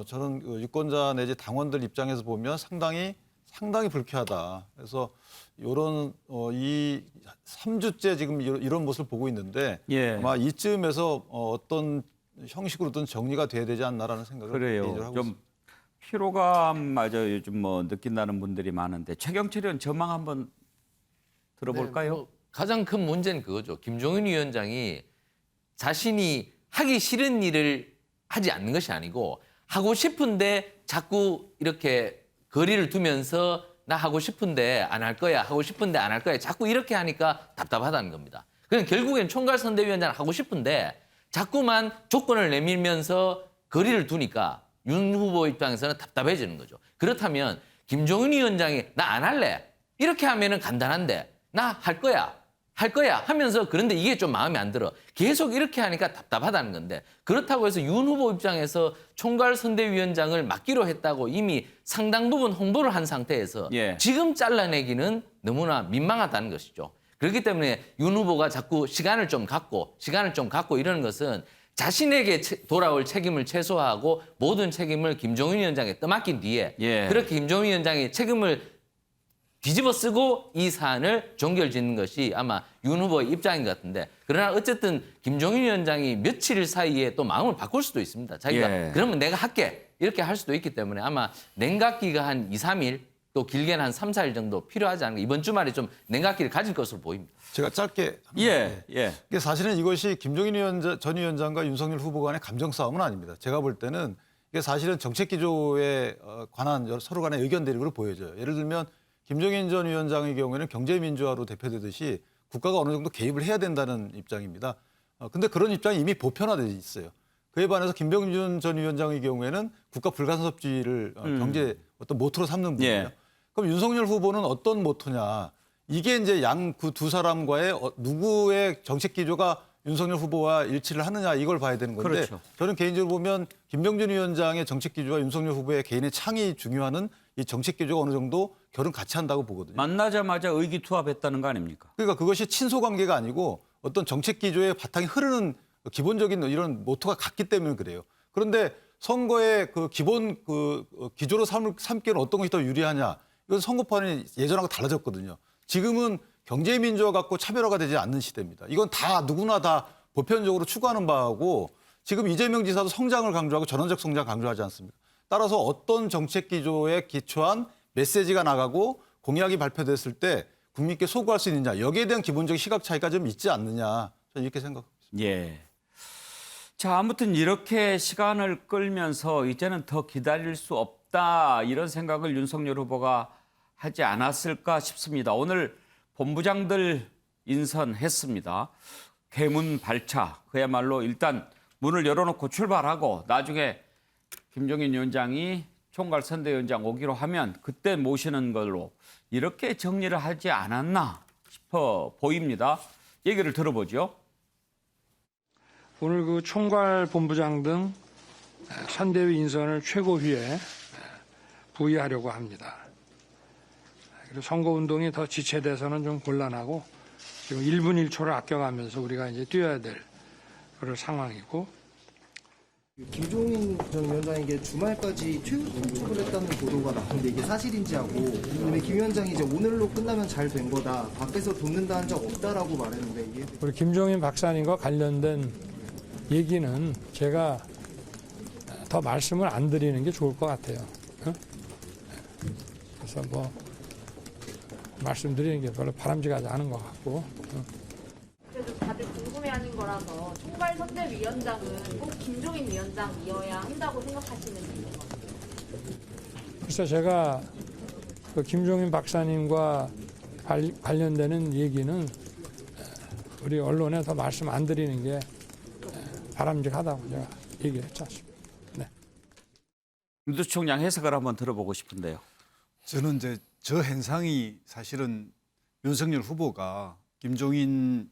J: 저는 그 유권자 내지 당원들 입장에서 보면 상당히 불쾌하다. 그래서 이런 이 3주째 지금 이런 모습을 보고 있는데 아마 이쯤에서 어떤 형식으로든 정리가 돼야 되지 않나라는 생각을 개인적으로 하고 있습니다.
A: 피로감마저 요즘 뭐 느낀다는 분들이 많은데 최경철 의원 전망 한번 들어볼까요?
I: 뭐 가장 큰 문제는 그거죠. 김종인 위원장이 자신이 하기 싫은 일을 하지 않는 것이 아니고 하고 싶은데 자꾸 이렇게 거리를 두면서 나 하고 싶은데 안 할 거야, 하고 싶은데 안 할 거야. 자꾸 이렇게 하니까 답답하다는 겁니다. 그럼 결국엔 총괄선대위원장은 하고 싶은데 자꾸만 조건을 내밀면서 거리를 두니까 윤 후보 입장에서는 답답해지는 거죠. 그렇다면 김종인 위원장이 나 안 할래. 이렇게 하면은 간단한데 나 할 거야 하면서 그런데 이게 좀 마음에 안 들어. 계속 이렇게 하니까 답답하다는 건데 그렇다고 해서 윤 후보 입장에서 총괄선대위원장을 맡기로 했다고 이미 상당 부분 홍보를 한 상태에서 지금 잘라내기는 너무나 민망하다는 것이죠. 그렇기 때문에 윤 후보가 자꾸 시간을 좀 갖고 이러는 것은 자신에게 돌아올 책임을 최소화하고 모든 책임을 김종인 위원장에 떠맡긴 뒤에 그렇게 김종인 위원장이 책임을 뒤집어 쓰고 이 사안을 종결짓는 것이 아마 윤 후보의 입장인 것 같은데 그러나 어쨌든 김종인 위원장이 며칠 사이에 또 마음을 바꿀 수도 있습니다. 자기가 그러면 내가 할게 이렇게 할 수도 있기 때문에 아마 냉각기가 한 2, 3일 또 길게는 한 3, 4일 정도 필요하지 않을까. 이번 주말에 좀 냉각기를 가질 것으로 보입니다.
J: 제가 짧게 이게 사실은 이것이 김종인 전 위원장과 윤석열 후보 간의 감정 싸움은 아닙니다. 제가 볼 때는 이게 사실은 정책 기조에 관한 서로 간의 의견 대립으로 보여져요. 예를 들면 김종인 전 위원장의 경우에는 경제민주화로 대표되듯이 국가가 어느 정도 개입을 해야 된다는 입장입니다. 근데 그런 입장이 이미 보편화되어 있어요. 그에 반해서 김병준 전 위원장의 경우에는 국가 불간섭주의를 경제 어떤 모토로 삼는 분이에요. 그럼 윤석열 후보는 어떤 모토냐. 이게 이제 그 두 사람과의 누구의 정책 기조가 윤석열 후보와 일치를 하느냐 이걸 봐야 되는 건데 저는 개인적으로 보면 김병준 위원장의 정책 기조와 윤석열 후보의 개인의 창이 중요한 이 정책 기조가 어느 정도 결은 같이 한다고 보거든요.
A: 만나자마자 의기투합했다는 거 아닙니까?
J: 그러니까 그것이 친소 관계가 아니고 어떤 정책 기조의 바탕이 흐르는 기본적인 이런 모토가 같기 때문에 그래요. 그런데 선거의 그 기본 기조로 삼기에는 어떤 것이 더 유리하냐? 이건 선거판이 예전하고 달라졌거든요. 지금은 경제 민주화 갖고 차별화가 되지 않는 시대입니다. 이건 다 누구나 다 보편적으로 추구하는 바하고 지금 이재명 지사도 성장을 강조하고 전원적 성장 강조하지 않습니까? 따라서 어떤 정책 기조에 기초한 메시지가 나가고 공약이 발표됐을 때 국민께 소구할 수 있느냐. 여기에 대한 기본적인 시각 차이가 좀 있지 않느냐. 저는 이렇게 생각합니다.
A: 자, 아무튼 이렇게 시간을 끌면서 이제는 더 기다릴 수 없다. 이런 생각을 윤석열 후보가 하지 않았을까 싶습니다. 오늘 본부장들 인선했습니다. 개문 발차. 그야말로 일단 문을 열어놓고 출발하고 나중에 김종인 위원장이 총괄선대위원장 오기로 하면 그때 모시는 걸로 이렇게 정리를 하지 않았나 싶어 보입니다. 얘기를 들어보죠.
O: 오늘 그 총괄본부장 등 선대위 인선을 최고위에 부의하려고 합니다. 그리고 선거운동이 더 지체돼서는 좀 곤란하고 지금 1분 1초를 아껴가면서 우리가 이제 뛰어야 될 그런 상황이고
R: 김종인 전 위원장에게 주말까지 출국을 했다는 보도가 나왔는데 이게 사실인지하고 그다음에 김 위원장이 이제 오늘로 끝나면 잘 된 거다 밖에서 돕는다 한 적 없다라고 말했는데 이게
O: 우리 김종인 박사님과 관련된 얘기는 제가 더 말씀을 안 드리는 게 좋을 것 같아요. 그래서 뭐 말씀드리는 게 별로 바람직하지 않은 것 같고.
Q: 그래도 다들 궁금해하는 거라서 총괄선대위원장은 꼭 김종인 위원장이어야 한다고 생각하시는지.
O: 그래서 제가 그 김종인 박사님과 관련되는 얘기는 우리 언론에 더 말씀 안 드리는 게 바람직하다고 제가 얘기를 했지 않습니까? 네.
A: 김두수 총장 해석을 한번 들어보고 싶은데요.
H: 저는 이제 저 현상이 사실은 윤석열 후보가 김종인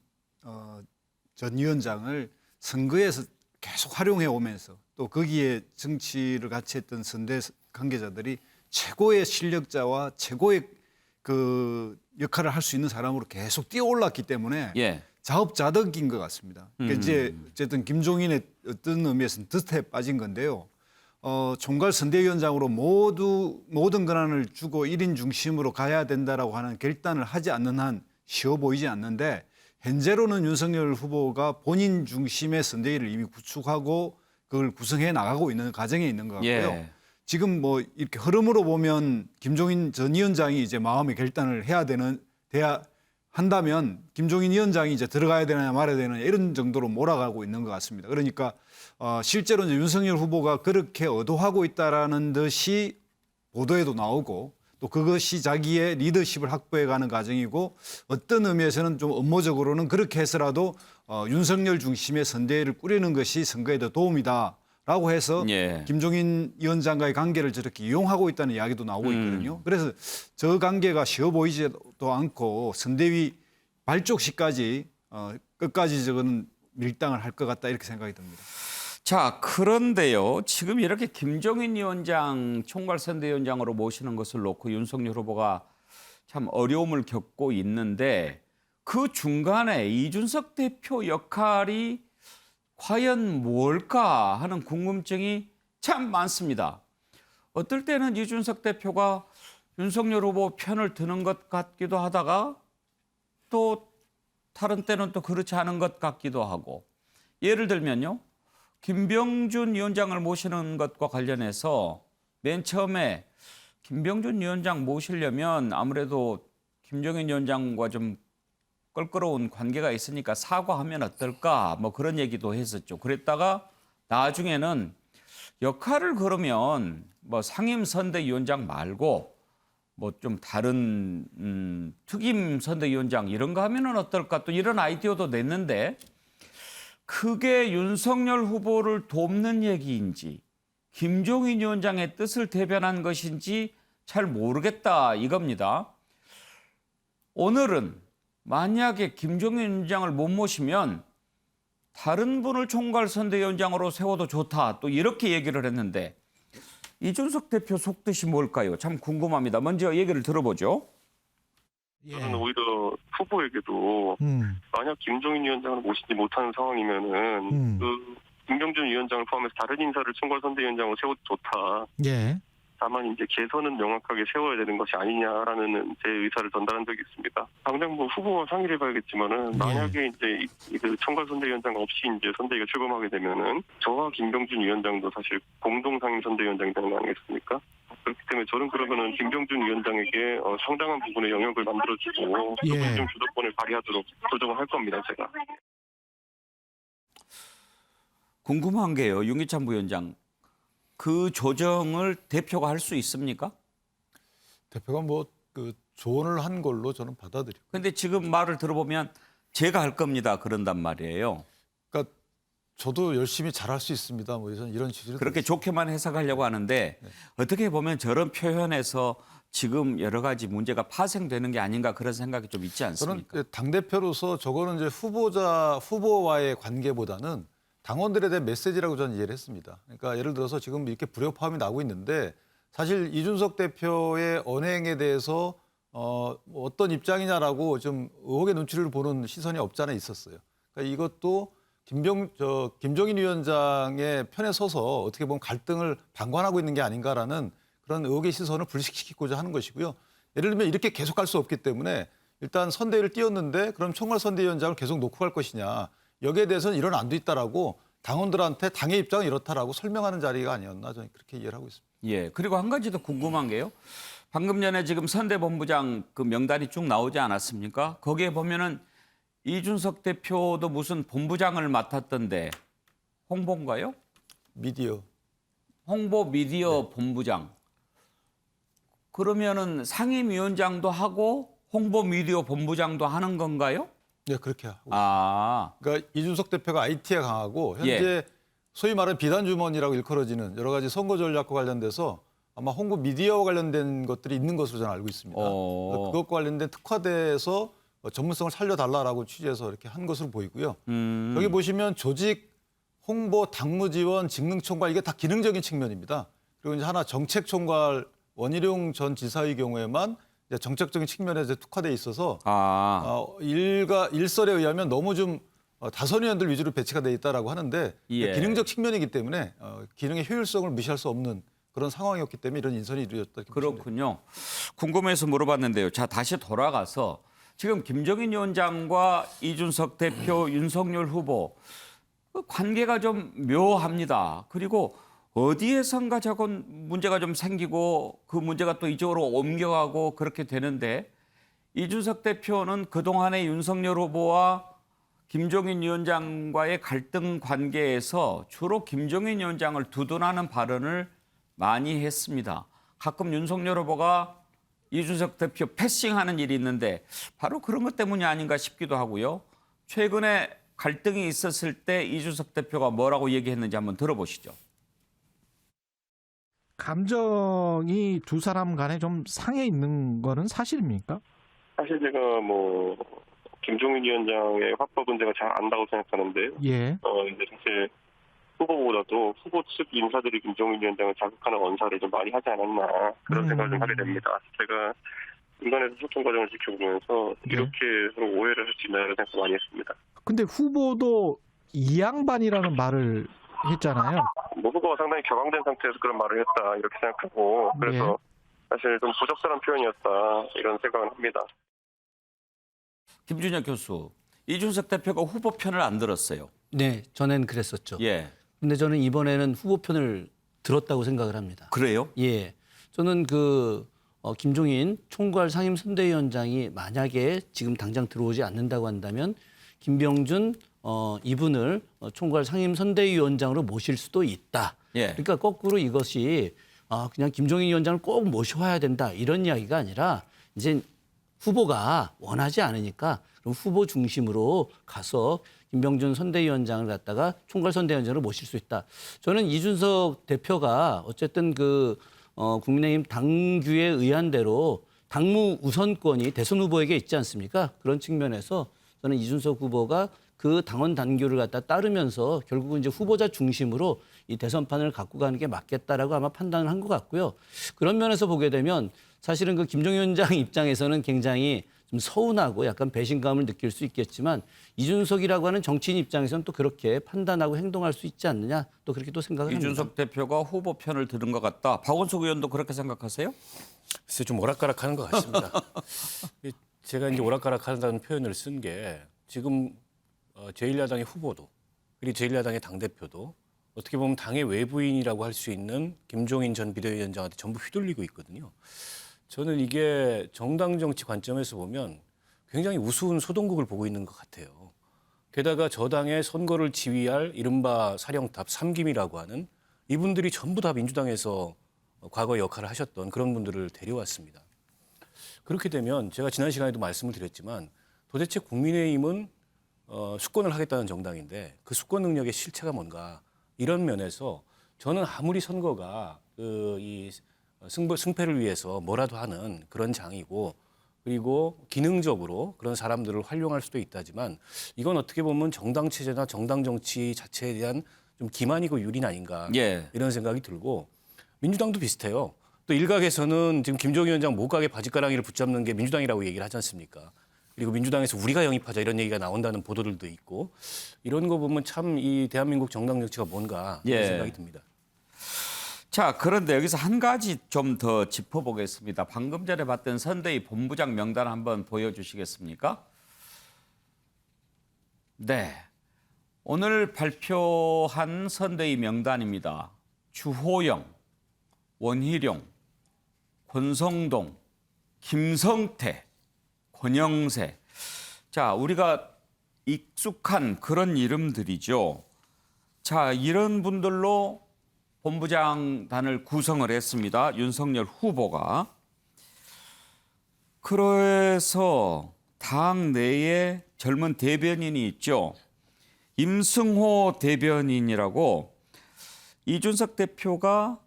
H: 전 위원장을 선거에서 계속 활용해 오면서 또 거기에 정치를 같이 했던 선대 관계자들이 최고의 실력자와 최고의 그 역할을 할 수 있는 사람으로 계속 뛰어올랐기 때문에
A: 예.
H: 자업자득인 것 같습니다. 그러니까 이제 어쨌든 김종인의 어떤 의미에서는 덫에 빠진 건데요. 총괄 선대위원장으로 모든 권한을 주고 1인 중심으로 가야 된다라고 하는 결단을 하지 않는 한 쉬워 보이지 않는데 현재로는 윤석열 후보가 본인 중심의 선대위를 이미 구축하고 그걸 구성해 나가고 있는 과정에 있는 것 같고요.
A: 예.
H: 지금 뭐 이렇게 흐름으로 보면 김종인 전 위원장이 이제 마음의 결단을 돼야 한다면 김종인 위원장이 이제 들어가야 되느냐 말아야 되느냐 이런 정도로 몰아가고 있는 것 같습니다. 그러니까 실제로 이제 윤석열 후보가 그렇게 의도하고 있다라는 듯이 보도에도 나오고 또 그것이 자기의 리더십을 확보해가는 과정이고 어떤 의미에서는 좀 업무적으로는 그렇게 해서라도 윤석열 중심의 선대위를 꾸리는 것이 선거에 더 도움이다라고 해서
A: 예.
H: 김종인 위원장과의 관계를 저렇게 이용하고 있다는 이야기도 나오고 있거든요. 그래서 저 관계가 쉬워 보이지도 않고 선대위 발족시까지 끝까지 저거는 밀당을 할 것 같다 이렇게 생각이 듭니다.
A: 자, 그런데요. 지금 이렇게 김종인 위원장 총괄선대위원장으로 모시는 것을 놓고 윤석열 후보가 참 어려움을 겪고 있는데 그 중간에 이준석 대표 역할이 과연 뭘까 하는 궁금증이 참 많습니다. 어떨 때는 이준석 대표가 윤석열 후보 편을 드는 것 같기도 하다가 또 다른 때는 또 그렇지 않은 것 같기도 하고 예를 들면요. 김병준 위원장을 모시는 것과 관련해서 맨 처음에 김병준 위원장 모시려면 아무래도 김종인 위원장과 좀 껄끄러운 관계가 있으니까 사과하면 어떨까 뭐 그런 얘기도 했었죠. 그랬다가 나중에는 역할을 그러면 뭐 상임선대위원장 말고 뭐 좀 다른 특임선대위원장 이런 거 하면은 어떨까 또 이런 아이디어도 냈는데 그게 윤석열 후보를 돕는 얘기인지 김종인 위원장의 뜻을 대변한 것인지 잘 모르겠다 이겁니다. 오늘은 만약에 김종인 위원장을 못 모시면 다른 분을 총괄선대위원장으로 세워도 좋다 또 이렇게 얘기를 했는데 이준석 대표 속뜻이 뭘까요? 참 궁금합니다. 먼저 얘기를 들어보죠.
S: 저는 오히려 후보에게도 만약 김종인 위원장을 모시지 못하는 상황이면은 그 김병준 위원장을 포함해서 다른 인사를 총괄선대위원장으로 세워도 좋다.
T: 예.
S: 다만 이제 개선은 명확하게 세워야 되는 것이 아니냐라는 제 의사를 전달한 적이 있습니다. 당장 뭐 후보와 상의를 해봐야겠지만은 만약에 이제 그 총괄선대위원장 없이 이제 선대위가 출범하게 되면은 저와 김병준 위원장도 사실 공동 상임선대위원장이 되는 거 아니겠습니까? 그렇기 때문에 저는 그러면은 김병준 위원장에게 상당한 부분의 영역을 만들어주고 좀 주도권을 발휘하도록 조정을 할 겁니다, 제가.
A: 궁금한 게요. 윤기찬 부위원장. 그 조정을 대표가 할 수 있습니까?
J: 대표가 뭐 그 조언을 한 걸로 저는 받아들이고.
A: 근데 지금 말을 들어보면 제가 할 겁니다. 그런단 말이에요.
J: 그러니까 저도 열심히 잘할 수 있습니다. 뭐 이런 취지로
A: 그렇게 좋게만 해석하려고 하는데 어떻게 보면 저런 표현에서 지금 여러 가지 문제가 파생되는 게 아닌가 그런 생각이 좀 있지 않습니까?
J: 저는 당대표로서 저거는 이제 후보와의 관계보다는 당원들에 대한 메시지라고 저는 이해를 했습니다. 그러니까 예를 들어서 지금 이렇게 불협화음이 나고 있는데 사실 이준석 대표의 언행에 대해서 어떤 입장이냐라고 좀 의혹의 눈치를 보는 시선이 없지 않아 있었어요. 그러니까 이것도 김종인 위원장의 편에 서서 어떻게 보면 갈등을 방관하고 있는 게 아닌가라는 그런 의혹의 시선을 불식시키고자 하는 것이고요. 예를 들면 이렇게 계속 갈 수 없기 때문에 일단 선대위를 띄웠는데 그럼 총괄선대위원장을 계속 놓고 갈 것이냐. 여기에 대해서는 이런 안도 있다라고 당원들한테 당의 입장은 이렇다라고 설명하는 자리가 아니었나 저는 그렇게 이해를 하고 있습니다.
A: 예. 그리고 한 가지 더 궁금한 게요. 방금 전에 지금 선대본부장 그 명단이 쭉 나오지 않았습니까? 거기에 보면은 이준석 대표도 무슨 본부장을 맡았던데 홍보인가요?
J: 미디어.
A: 홍보 미디어 본부장. 그러면은 상임위원장도 하고 홍보 미디어 본부장도 하는 건가요?
J: 네, 그렇게 하고.
A: 그러니까
J: 이준석 대표가 IT에 강하고 현재
A: 예.
J: 소위 말하는 비단 주머니라고 일컬어지는 여러 가지 선거 전략과 관련돼서 아마 홍보 미디어와 관련된 것들이 있는 것으로 저는 알고 있습니다. 그것과 관련된 특화돼서 전문성을 살려달라라고 취재해서 이렇게 한 것으로 보이고요. 여기 보시면 조직, 홍보, 당무 지원, 직능 총괄 이게 다 기능적인 측면입니다. 그리고 이제 하나 정책 총괄 원희룡 전 지사의 경우에만 이제 정책적인 측면에서 특화돼 있어서 일설에 의하면 너무 좀 다선의원들 위주로 배치가 돼 있다라고 하는데
A: 예.
J: 기능적 측면이기 때문에 기능의 효율성을 무시할 수 없는 그런 상황이었기 때문에 이런 인선이 이루어졌다.
A: 그렇군요. 궁금해서 물어봤는데요. 자, 다시 돌아가서 지금 김종인 위원장과 이준석 대표, 윤석열 후보 그 관계가 좀 묘합니다. 그리고 어디에선가 자꾸 문제가 좀 생기고 그 문제가 또 이쪽으로 옮겨가고 그렇게 되는데 이준석 대표는 그동안의 윤석열 후보와 김종인 위원장과의 갈등 관계에서 주로 김종인 위원장을 두둔하는 발언을 많이 했습니다. 가끔 윤석열 후보가 이준석 대표 패싱하는 일이 있는데 바로 그런 것 때문이 아닌가 싶기도 하고요. 최근에 갈등이 있었을 때 이준석 대표가 뭐라고 얘기했는지 한번 들어보시죠.
T: 감정이 두 사람 간에 좀 상해 있는 거는 사실입니까?
S: 사실 제가 뭐 김종인 위원장의 화법 문제가 잘 안다고 생각하는데요.
T: 예.
S: 이제 사실 후보보다도 후보 측 인사들이 김종인 위원장을 자극하는 언사를 좀 많이 하지 않았나 그런 생각을 좀 하게 됩니다. 제가 인간에서 소통 과정을 지켜보면서 이렇게 서로 오해를 할 수 있나라는 생각을 많이 했습니다.
T: 근데 후보도 이 양반이라는 말을 했잖아요.
S: 뭐 후보가 상당히 격앙된 상태에서 그런 말을 했다 이렇게 생각하고 그래서 사실 좀 부적절한 표현이었다 이런 생각을 합니다.
A: 김준혁 교수, 이준석 대표가 후보 편을 안 들었어요.
K: 네, 전에는 그랬었죠.
A: 예.
K: 근데 저는 이번에는 후보 편을 들었다고 생각을 합니다.
A: 그래요?
K: 예. 저는 김종인 총괄 상임선대위원장이 만약에 지금 당장 들어오지 않는다고 한다면 김병준 이분을 총괄 상임선대위원장으로 모실 수도 있다.
A: 예.
K: 그러니까 거꾸로 이것이 그냥 김종인 위원장을 꼭 모셔와야 된다 이런 이야기가 아니라 이제 후보가 원하지 않으니까 그럼 후보 중심으로 가서 김병준 선대위원장을 갖다가 총괄 선대위원장으로 모실 수 있다. 저는 이준석 대표가 어쨌든 국민의힘 당규에 의한 대로 당무 우선권이 대선 후보에게 있지 않습니까? 그런 측면에서 저는 이준석 후보가 그 당원 단규를 갖다 따르면서 결국은 이제 후보자 중심으로 이 대선판을 갖고 가는 게 맞겠다라고 아마 판단을 한 것 같고요. 그런 면에서 보게 되면 사실은 김종인 위원장 입장에서는 굉장히 좀 서운하고 약간 배신감을 느낄 수 있겠지만 이준석이라고 하는 정치인 입장에서는 또 그렇게 판단하고 행동할 수 있지 않느냐 또 그렇게 또 생각을 합니다.
A: 이준석 대표가 후보 편을 들은 것 같다. 박원석 의원도 그렇게 생각하세요?
G: 글쎄 좀 오락가락하는 것 같습니다. 제가 이제 오락가락한다는 표현을 쓴 게 지금 제1야당의 후보도 그리고 제1야당의 당대표도 어떻게 보면 당의 외부인이라고 할 수 있는 김종인 전 비대위원장한테 전부 휘둘리고 있거든요. 저는 이게 정당 정치 관점에서 보면 굉장히 우스운 소동국을 보고 있는 것 같아요. 게다가 저당의 선거를 지휘할 이른바 사령탑 삼김이라고 하는 이분들이 전부 다 민주당에서 과거 역할을 하셨던 그런 분들을 데려왔습니다. 그렇게 되면 제가 지난 시간에도 말씀을 드렸지만 도대체 국민의힘은 수권을 하겠다는 정당인데 그 수권 능력의 실체가 뭔가 이런 면에서 저는 아무리 선거가 이 승패를 위해서 뭐라도 하는 그런 장이고 그리고 기능적으로 그런 사람들을 활용할 수도 있다지만 이건 어떻게 보면 정당 체제나 정당 정치 자체에 대한 좀 기만이고 유린 아닌가 이런 생각이 들고 민주당도 비슷해요. 또 일각에서는 지금 김종인 위원장 목각에 바짓가랑이를 붙잡는 게 민주당이라고 얘기를 하지 않습니까? 그리고 민주당에서 우리가 영입하자 이런 얘기가 나온다는 보도들도 있고 이런 거 보면 참 이 대한민국 정당 정치가 뭔가 이런 생각이 듭니다.
A: 자, 그런데 여기서 한 가지 좀 더 짚어보겠습니다. 방금 전에 봤던 선대위 본부장 명단 한번 보여주시겠습니까? 네, 오늘 발표한 선대위 명단입니다. 주호영, 원희룡, 권성동, 김성태, 권영세. 자, 우리가 익숙한 그런 이름들이죠. 자, 이런 분들로 본부장단을 구성을 했습니다. 윤석열 후보가. 그래서 당 내에 젊은 대변인이 있죠. 임승호 대변인이라고 이준석 대표가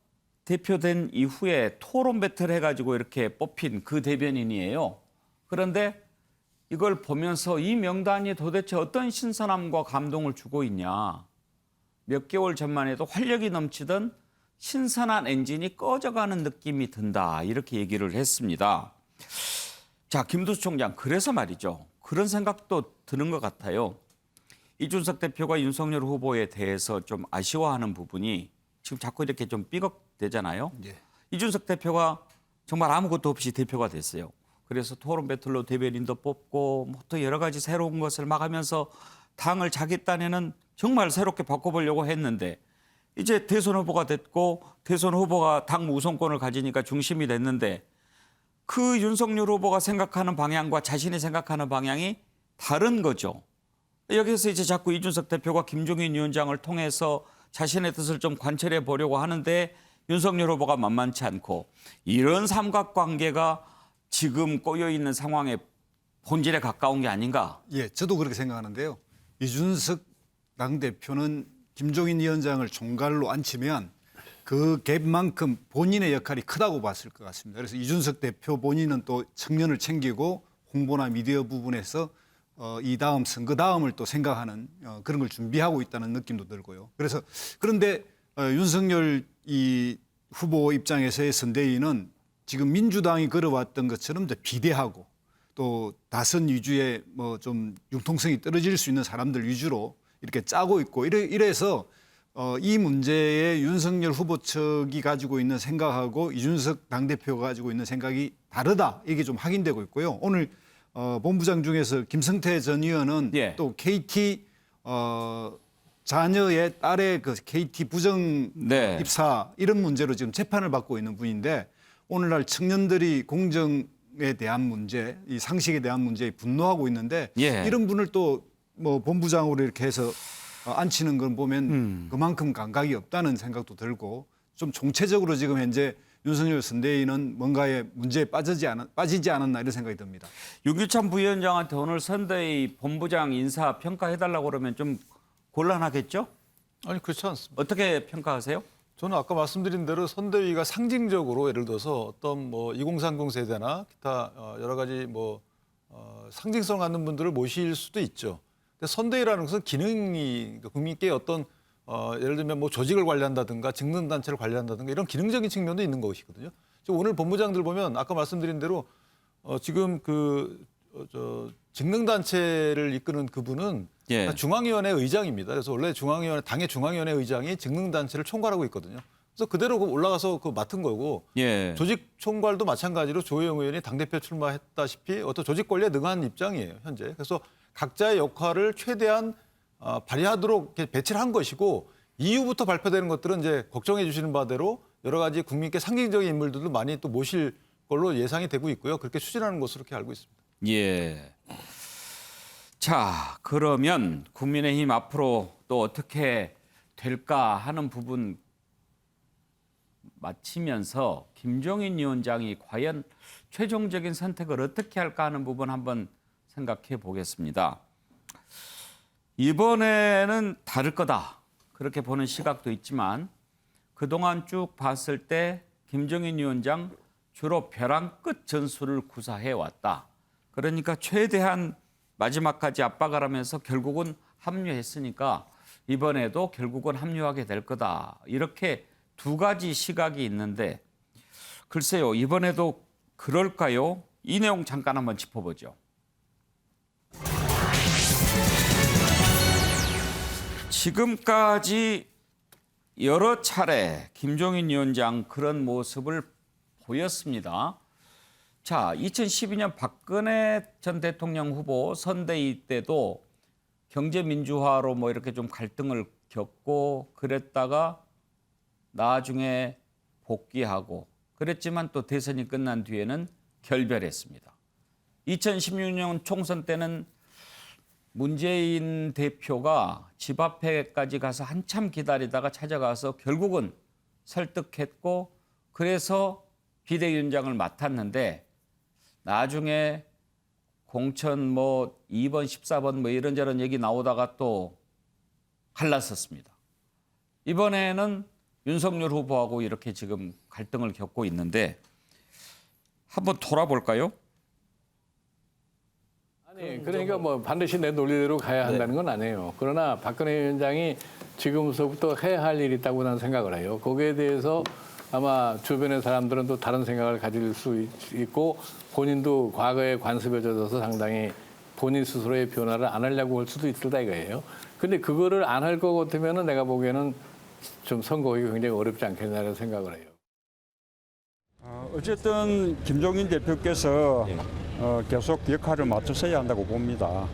A: 대표된 이후에 토론 배틀 해가지고 이렇게 뽑힌 그 대변인이에요. 그런데 이걸 보면서 이 명단이 도대체 어떤 신선함과 감동을 주고 있냐. 몇 개월 전만 해도 활력이 넘치던 신선한 엔진이 꺼져가는 느낌이 든다. 이렇게 얘기를 했습니다. 자, 김두수 총장, 그래서 말이죠. 그런 생각도 드는 것 같아요. 이준석 대표가 윤석열 후보에 대해서 좀 아쉬워하는 부분이 지금 자꾸 이렇게 좀 삐걱대잖아요.
H: 예.
A: 이준석 대표가 정말 아무것도 없이 대표가 됐어요. 그래서 토론 배틀로 대변인도 뽑고 뭐 또 여러 가지 새로운 것을 막 하면서 당을 자기 딴에는 정말 새롭게 바꿔보려고 했는데 이제 대선 후보가 됐고 대선 후보가 당 우선권을 가지니까 중심이 됐는데 그 윤석열 후보가 생각하는 방향과 자신이 생각하는 방향이 다른 거죠. 여기서 이제 자꾸 이준석 대표가 김종인 위원장을 통해서 자신의 뜻을 좀 관철해 보려고 하는데 윤석열 후보가 만만치 않고 이런 삼각관계가 지금 꼬여 있는 상황의 본질에 가까운 게 아닌가?
H: 예, 저도 그렇게 생각하는데요. 이준석 당대표는 김종인 위원장을 총괄로 앉히면 그 갭만큼 본인의 역할이 크다고 봤을 것 같습니다. 그래서 이준석 대표 본인은 또 청년을 챙기고 홍보나 미디어 부분에서 이 다음 선거 다음을 또 생각하는 그런 걸 준비하고 있다는 느낌도 들고요. 그래서 그런데 윤석열 이 후보 입장에서의 선대위는 지금 민주당이 걸어왔던 것처럼 이제 비대하고 또 다선 위주의 뭐 좀 융통성이 떨어질 수 있는 사람들 위주로 이렇게 짜고 있고 이래서 이 문제에 윤석열 후보 측이 가지고 있는 생각하고 이준석 당대표가 가지고 있는 생각이 다르다. 이게 좀 확인되고 있고요. 오늘 본부장 중에서 김성태 전 의원은 또 KT 자녀의 딸의 그 KT 부정 입사 이런 문제로 지금 재판을 받고 있는 분인데 오늘날 청년들이 공정에 대한 문제, 이 상식에 대한 문제에 분노하고 있는데 이런 분을 또 뭐 본부장으로 이렇게 해서 앉히는 건 보면 그만큼 감각이 없다는 생각도 들고 좀 총체적으로 지금 현재 윤석열 선대위는 뭔가의 문제에 빠지지 않았나 이런 생각이 듭니다.
A: 윤기찬 부위원장한테 오늘 선대위 본부장 인사 평가해달라고 그러면 좀 곤란하겠죠?
J: 아니 그렇지 않습니다.
A: 어떻게 평가하세요?
J: 저는 아까 말씀드린 대로 선대위가 상징적으로 예를 들어서 어떤 뭐 2030 세대나 기타 여러 가지 뭐 상징성 갖는 분들을 모실 수도 있죠. 근데 선대위라는 것은 기능이 국민께 어떤 예를 들면 뭐 조직을 관리한다든가 직능단체를 관리한다든가 이런 기능적인 측면도 있는 것이거든요. 지금 오늘 본부장들 보면 아까 말씀드린 대로 지금 직능단체를 이끄는 그분은 중앙위원회 의장입니다. 그래서 원래 당의 중앙위원회 의장이 직능단체를 총괄하고 있거든요. 그래서 그대로 올라가서 맡은 거고 조직 총괄도 마찬가지로 조혜영 의원이 당대표 출마했다시피 어떤 조직 관리에 능한 입장이에요, 현재. 그래서 각자의 역할을 최대한 발휘하도록 배치를 한 것이고 이후부터 발표되는 것들은 이제 걱정해 주시는 바대로 여러 가지 국민께 상징적인 인물들도 많이 또 모실 걸로 예상이 되고 있고요. 그렇게 추진하는 것으로 이렇게 알고 있습니다.
A: 예. 자, 그러면 국민의힘 앞으로 또 어떻게 될까 하는 부분 마치면서 김종인 위원장이 과연 최종적인 선택을 어떻게 할까 하는 부분 한번 생각해 보겠습니다. 이번에는 다를 거다. 그렇게 보는 시각도 있지만 그동안 쭉 봤을 때 김종인 위원장 주로 벼랑 끝 전술을 구사해 왔다. 그러니까 최대한 마지막까지 압박을 하면서 결국은 합류했으니까 이번에도 결국은 합류하게 될 거다. 이렇게 두 가지 시각이 있는데 글쎄요. 이번에도 그럴까요? 이 내용 잠깐 한번 짚어보죠. 지금까지 여러 차례 김종인 위원장 그런 모습을 보였습니다. 자, 2012년 박근혜 전 대통령 후보 선대위 때도 경제민주화로 뭐 이렇게 좀 갈등을 겪고 그랬다가 나중에 복귀하고 그랬지만 또 대선이 끝난 뒤에는 결별했습니다. 2016년 총선 때는 문재인 대표가 집 앞에까지 가서 한참 기다리다가 찾아가서 결국은 설득했고 그래서 비대위원장을 맡았는데 나중에 공천 2번, 14번 이런저런 얘기 나오다가 또 갈랐었습니다. 이번에는 윤석열 후보하고 이렇게 지금 갈등을 겪고 있는데 한번 돌아볼까요?
U: 아니, 그러니까 반드시 내 논리대로 가야 한다는 건 아니에요. 그러나 박근혜 위원장이 지금서부터 해야 할 일이 있다고 나는 생각을 해요. 거기에 대해서 아마 주변의 사람들은 또 다른 생각을 가질 수 있고 본인도 과거의 관습에 젖어서 상당히 본인 스스로의 변화를 안 하려고 할 수도 있다 이거예요. 근데 그거를 안 할 것 같으면은 내가 보기에는 좀 선거하기 굉장히 어렵지 않겠냐는 생각을 해요.
V: 어쨌든 김종인 대표께서 계속 역할을 맡으셔야 한다고 봅니다.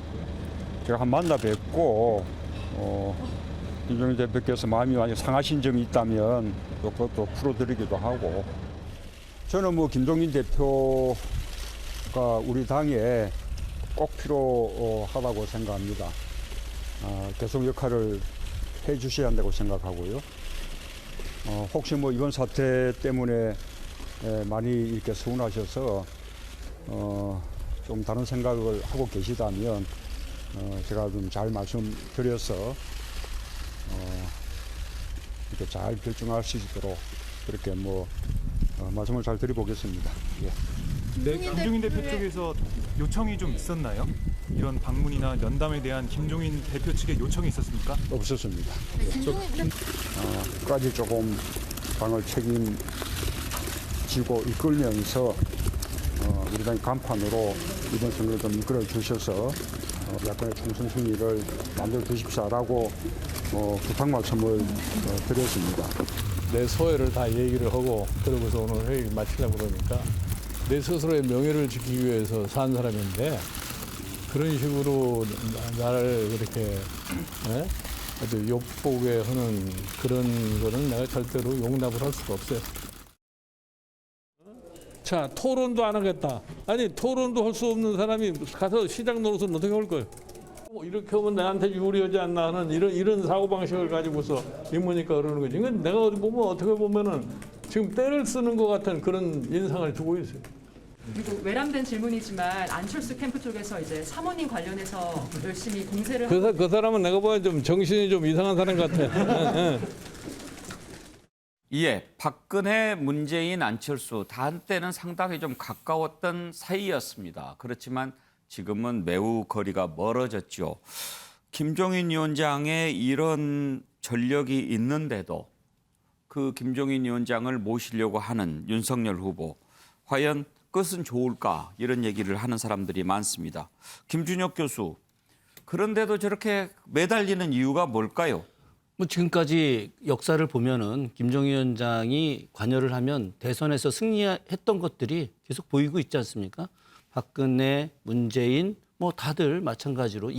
V: 제가 한 만나 뵙고 김종인 대표께서 마음이 많이 상하신 점이 있다면 그것도 풀어드리기도 하고 저는 김종인 대표가 우리 당에 꼭 필요하다고 생각합니다. 계속 역할을 해 주셔야 한다고 생각하고요. 혹시 이번 사태 때문에 많이 이렇게 서운하셔서 좀 다른 생각을 하고 계시다면 제가 좀 잘 말씀드려서 이렇게 잘 결정할 수 있도록 그렇게 말씀을 잘 드려보겠습니다. 예.
W: 네, 김종인 대표 쪽에서 요청이 좀 있었나요? 이런 방문이나 면담에 대한 김종인 대표 측의 요청이 있었습니까?
V: 없었습니다. 끝까지 조금 당을 책임지고 이끌면서 우리 당 간판으로 이번 선거를 좀 이끌어 주셔서 야권의 총선 승리를 만들어 주십시오라고 부탁 말씀을 드렸습니다.
U: 내 소회를 다 얘기를 하고 그러고서 오늘 회의 마치려고 그러니까 내 스스로의 명예를 지키기 위해서 산 사람인데 그런 식으로 나를 그렇게 아주 욕보게 하는 그런 거는 내가 절대로 용납을 할 수가 없어요. 자, 토론도 안 하겠다. 아니, 토론도 할 수 없는 사람이 가서 시장 노릇은 어떻게 할 거예요? 이렇게 하면 나한테 유리하지 않나 하는 이런 사고방식을 가지고서 인문이니까 그러는 거지. 이건 내가 어디 보면 어떻게 보면은 지금 때를 쓰는 것 같은 그런 인상을 주고 있어요.
X: 그리고 외람된 질문이지만 안철수 캠프 쪽에서 이제 사모님 관련해서 열심히 공세를
U: 그 사람은 내가 보기엔 좀 정신이 좀 이상한 사람 같아.
A: 예, 박근혜, 문재인, 안철수 다 한때는 상당히 좀 가까웠던 사이였습니다. 그렇지만 지금은 매우 거리가 멀어졌죠. 김종인 위원장의 이런 전력이 있는데도 그 김종인 위원장을 모시려고 하는 윤석열 후보 과연 끝은 좋을까 이런 얘기를 하는 사람들이 많습니다. 김준혁 교수, 그런데도 저렇게 매달리는 이유가 뭘까요?
K: 지금까지 역사를 보면은 김종인 위원장이 관여를 하면 대선에서 승리했던 것들이 계속 보이고 있지 않습니까? 박근혜, 문재인 다들 마찬가지로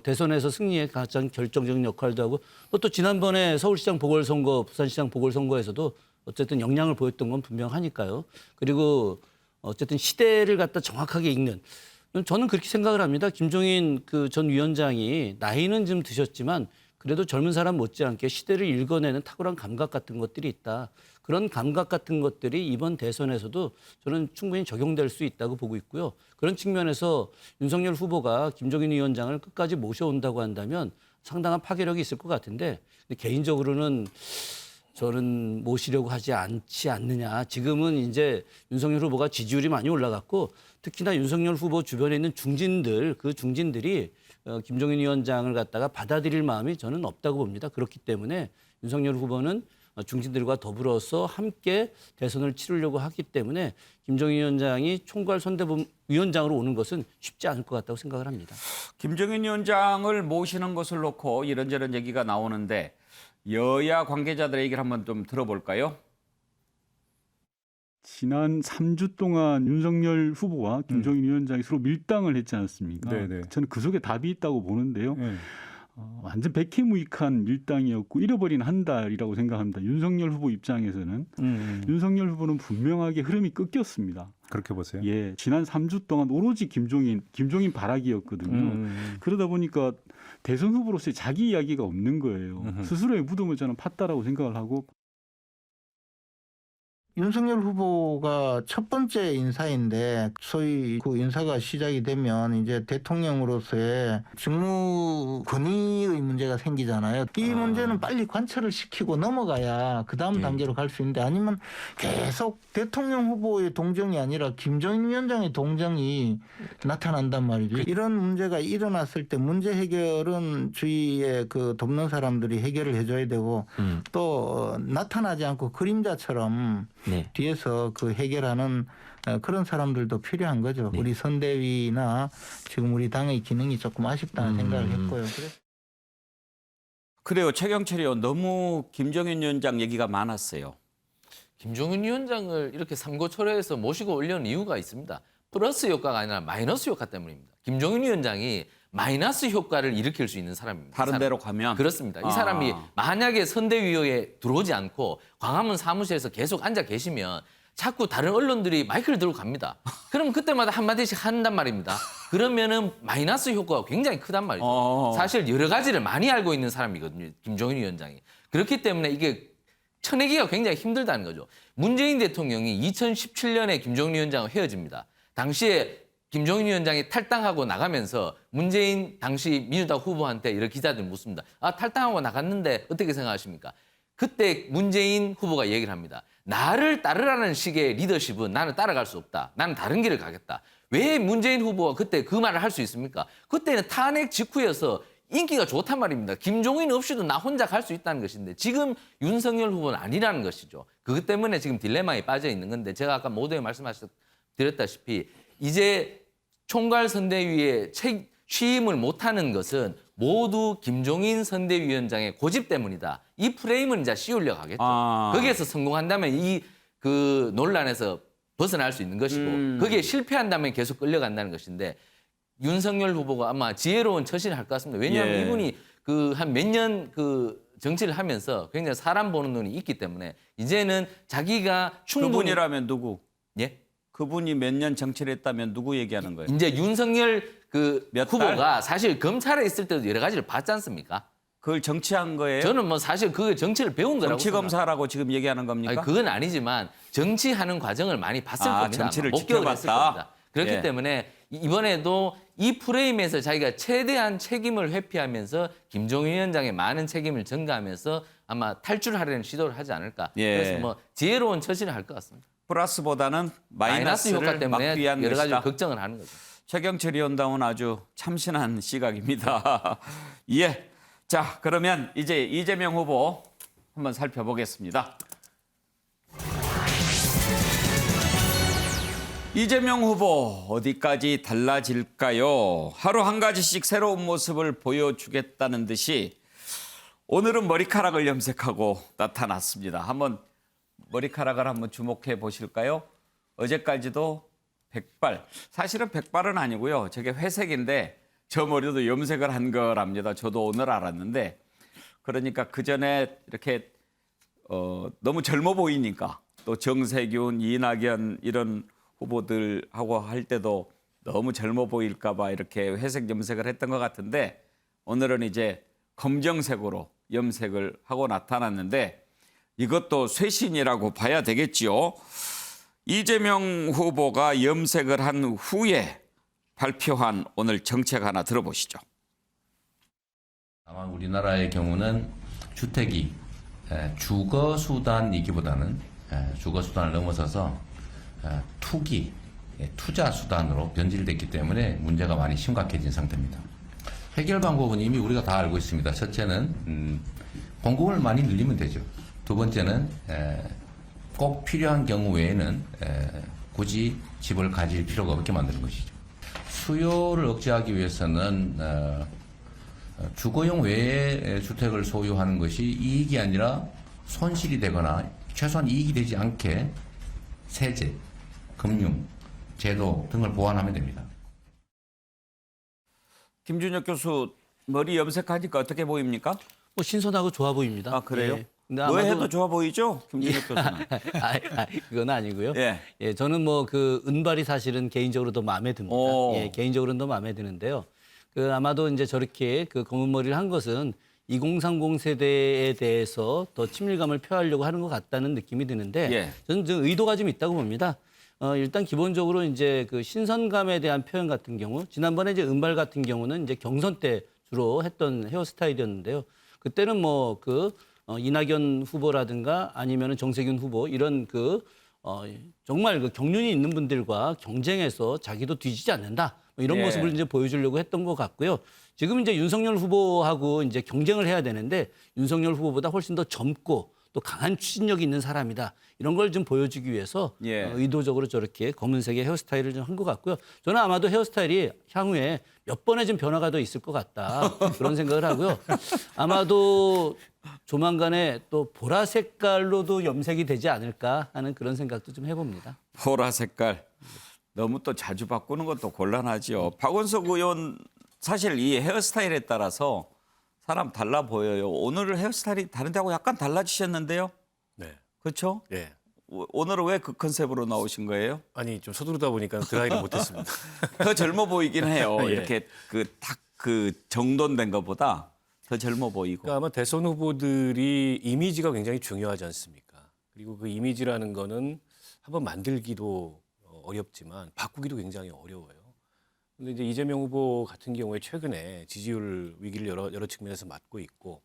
K: 대선에서 승리에 가장 결정적인 역할도 하고 또 지난번에 서울시장 보궐선거, 부산시장 보궐선거에서도 어쨌든 역량을 보였던 건 분명하니까요. 그리고 어쨌든 시대를 갖다 정확하게 읽는 저는 그렇게 생각을 합니다. 김종인 전 위원장이 나이는 좀 드셨지만 그래도 젊은 사람 못지않게 시대를 읽어내는 탁월한 감각 같은 것들이 있다. 그런 감각 같은 것들이 이번 대선에서도 저는 충분히 적용될 수 있다고 보고 있고요. 그런 측면에서 윤석열 후보가 김종인 위원장을 끝까지 모셔온다고 한다면 상당한 파괴력이 있을 것 같은데 개인적으로는 저는 모시려고 하지 않지 않느냐. 지금은 이제 윤석열 후보가 지지율이 많이 올라갔고 특히나 윤석열 후보 주변에 있는 중진들, 그 중진들이 김종인 위원장을 갖다가 받아들일 마음이 저는 없다고 봅니다. 그렇기 때문에 윤석열 후보는 중진들과 더불어서 함께 대선을 치르려고 하기 때문에 김종인 위원장이 총괄 선대위원장으로 오는 것은 쉽지 않을 것 같다고 생각을 합니다.
A: 김종인 위원장을 모시는 것을 놓고 이런저런 얘기가 나오는데 여야 관계자들의 얘기를 한번 좀 들어볼까요?
Y: 지난 3주 동안 윤석열 후보와 김종인 위원장이 서로 밀당을 했지 않습니까?
W: 네네.
Y: 저는 그 속에 답이 있다고 보는데요. 완전 백해무익한 밀당이었고 잃어버린 한 달이라고 생각합니다. 윤석열 후보 입장에서는 윤석열 후보는 분명하게 흐름이 꺾였습니다.
T: 그렇게 보세요?
Y: 예, 지난 3주 동안 오로지 김종인 발악이었거든요. 그러다 보니까 대선 후보로서의 자기 이야기가 없는 거예요. 스스로의 무덤을 저는 팠다라고 생각을 하고.
B: 윤석열 후보가 첫 번째 인사인데 소위 그 인사가 시작이 되면 이제 대통령으로서의 직무 권위의 문제가 생기잖아요. 이 문제는 빨리 관철을 시키고 넘어가야 그 다음 단계로 갈 수 있는데 아니면 계속 대통령 후보의 동정이 아니라 김종인 위원장의 동정이 나타난단 말이죠. 이런 문제가 일어났을 때 문제 해결은 주위에 그 돕는 사람들이 해결을 해줘야 되고 또 나타나지 않고 그림자처럼 뒤에서 그 해결하는 그런 사람들도 필요한 거죠. 우리 선대위나 지금 우리 당의 기능이 조금 아쉽다는 생각을 했고요.
A: 그래요. 최경철 의원 너무 김종인 위원장 얘기가 많았어요.
I: 김종인 위원장을 이렇게 삼고초려해서 모시고 올려는 이유가 있습니다. 플러스 효과가 아니라 마이너스 효과 때문입니다. 김종인 위원장이 마이너스 효과를 일으킬 수 있는 사람입니다.
A: 다른 데로 가면?
I: 그렇습니다. 이 사람이 만약에 선대위에 들어오지 않고 광화문 사무실에서 계속 앉아 계시면 자꾸 다른 언론들이 마이크를 들고 갑니다. 그럼 그때마다 한마디씩 한단 말입니다. 그러면은 마이너스 효과가 굉장히 크단 말이죠. 사실 여러 가지를 많이 알고 있는 사람이거든요. 김종인 위원장이. 그렇기 때문에 이게 쳐내기가 굉장히 힘들다는 거죠. 문재인 대통령이 2017년에 김종인 위원장과 헤어집니다. 당시에 김종인 위원장이 탈당하고 나가면서 문재인 당시 민주당 후보한테 이런 기자들 묻습니다. 탈당하고 나갔는데 어떻게 생각하십니까? 그때 문재인 후보가 얘기를 합니다. 나를 따르라는 식의 리더십은 나는 따라갈 수 없다. 나는 다른 길을 가겠다. 왜 문재인 후보가 그때 그 말을 할 수 있습니까? 그때는 탄핵 직후여서 인기가 좋단 말입니다. 김종인 없이도 나 혼자 갈 수 있다는 것인데 지금 윤석열 후보는 아니라는 것이죠. 그것 때문에 지금 딜레마에 빠져 있는 건데 제가 아까 모두에 말씀드렸다시피 이제 총괄선대위에 취임을 못하는 것은 모두 김종인 선대위원장의 고집 때문이다. 이 프레임을 이제 씌우려고 하겠죠. 거기에서 성공한다면 이 그 논란에서 벗어날 수 있는 것이고 거기에 실패한다면 계속 끌려간다는 것인데 윤석열 후보가 아마 지혜로운 처신을 할 것 같습니다. 왜냐하면 이분이 그 한 몇 년 그 정치를 하면서 굉장히 사람 보는 눈이 있기 때문에 이제는 자기가 충분히
A: 그분이라면 누구?
I: 예?
A: 그분이 몇 년 정치를 했다면 누구 얘기하는 거예요?
I: 이제 윤석열 그 후보가 사실 검찰에 있을 때도 여러 가지를 봤지 않습니까?
A: 그걸 정치한 거예요?
I: 저는 뭐 사실 그 정치를 배운 거라고
A: 정치 검사라고 지금 얘기하는 겁니까?
I: 아니, 그건 아니지만 정치하는 과정을 많이 봤을 겁니다.
A: 정치를
I: 목격을 했을 겁니다. 그렇기
A: 예.
I: 때문에 이번에도 이 프레임에서 자기가 최대한 책임을 회피하면서 김종인 위원장의 많은 책임을 전가하면서 아마 탈출하려는 시도를 하지 않을까.
A: 예.
I: 그래서 뭐 지혜로운 처신을 할 것 같습니다.
A: 플러스보다는
I: 마이너스
A: 마이너스를
I: 효과 때문에
A: 막기 위한
I: 여러 가지
A: 것이다.
I: 걱정을 하는 거죠.
A: 최경철 위원장은 아주 참신한 시각입니다. 예. 자, 그러면 이제 이재명 후보 한번 살펴보겠습니다. 이재명 후보 어디까지 달라질까요? 하루 한 가지씩 새로운 모습을 보여주겠다는 듯이 오늘은 머리카락을 염색하고 나타났습니다. 한번 머리카락을 한번 주목해 보실까요? 어제까지도 백발, 사실은 백발은 아니고요. 저게 회색인데 저 머리도 염색을 한 거랍니다. 저도 오늘 알았는데 그러니까 그전에 이렇게 너무 젊어 보이니까 또 정세균, 이낙연 이런 후보들하고 할 때도 너무 젊어 보일까 봐 이렇게 회색 염색을 했던 것 같은데 오늘은 이제 검정색으로 염색을 하고 나타났는데 이것도 쇄신이라고 봐야 되겠지요. 이재명 후보가 염색을 한 후에 발표한 오늘 정책 하나 들어보시죠.
C: 다만 우리나라의 경우는 주택이 주거 수단이기보다는 주거 수단을 넘어서서 투기, 투자 수단으로 변질됐기 때문에 문제가 많이 심각해진 상태입니다. 해결 방법은 이미 우리가 다 알고 있습니다. 첫째는 공급을 많이 늘리면 되죠. 두 번째는 꼭 필요한 경우 외에는 굳이 집을 가질 필요가 없게 만드는 것이죠. 수요를 억제하기 위해서는 주거용 외의 주택을 소유하는 것이 이익이 아니라 손실이 되거나 최소한 이익이 되지 않게 세제, 금융, 제도 등을 보완하면 됩니다.
A: 김준혁 교수, 머리 염색하니까 어떻게 보입니까?
K: 뭐 신선하고 좋아 보입니다.
A: 아, 그래요?
K: 예. 근데
A: 뭐
K: 아마도-
A: 해도 좋아 보이죠? 김준혁 교수는.
K: 그건 아니고요.
A: 예.
K: 예, 저는 뭐 그 은발이 사실은 개인적으로 더 마음에 듭니다.
A: 오.
K: 예, 개인적으로는 더 마음에 드는데요. 그 아마도 이제 저렇게 그 검은 머리를 한 것은 2030 세대에 대해서 더 친밀감을 표하려고 하는 것 같다는 느낌이 드는데
A: 예.
K: 저는 좀 의도가 좀 있다고 봅니다. 일단 기본적으로 이제 그 신선감에 대한 표현 같은 경우 지난번에 이제 은발 같은 경우는 이제 경선 때 주로 했던 헤어스타일이었는데요. 그때는 뭐 그 이낙연 후보라든가 아니면은 정세균 후보 이런 그 정말 그 경륜이 있는 분들과 경쟁해서 자기도 뒤지지 않는다. 뭐 이런
A: 예.
K: 모습을 이제 보여주려고 했던 것 같고요. 지금 이제 윤석열 후보하고 이제 경쟁을 해야 되는데 윤석열 후보보다 훨씬 더 젊고 또 강한 추진력이 있는 사람이다. 이런 걸 좀 보여주기 위해서
A: 예.
K: 의도적으로 저렇게 검은색의 헤어스타일을 좀 한 것 같고요. 저는 아마도 헤어스타일이 향후에 몇 번의 좀 변화가 더 있을 것 같다. 그런 생각을 하고요. 아마도 조만간에 또 보라 색깔로도 염색이 되지 않을까 하는 그런 생각도 좀 해봅니다.
A: 보라 색깔. 너무 또 자주 바꾸는 것도 곤란하지요. 박원석 의원 사실 이 헤어스타일에 따라서 사람 달라 보여요. 오늘 헤어스타일이 다른 데하고 약간 달라지셨는데요.
G: 네.
A: 그렇죠?
G: 예.
A: 오늘은 왜 그 컨셉으로 나오신 거예요?
G: 아니 좀 서두르다 보니까 드라이를 못했습니다.
A: 더 젊어 보이긴 해요.
G: 예.
A: 이렇게 그 정돈된 것보다 더 젊어 보이고.
G: 그러니까 아마 대선 후보들이 이미지가 굉장히 중요하지 않습니까? 그리고 그 이미지라는 거는 한번 만들기도 어렵지만 바꾸기도 굉장히 어려워요. 근데 이제 이재명 후보 같은 경우에 최근에 지지율 위기를 여러 측면에서 맞고 있고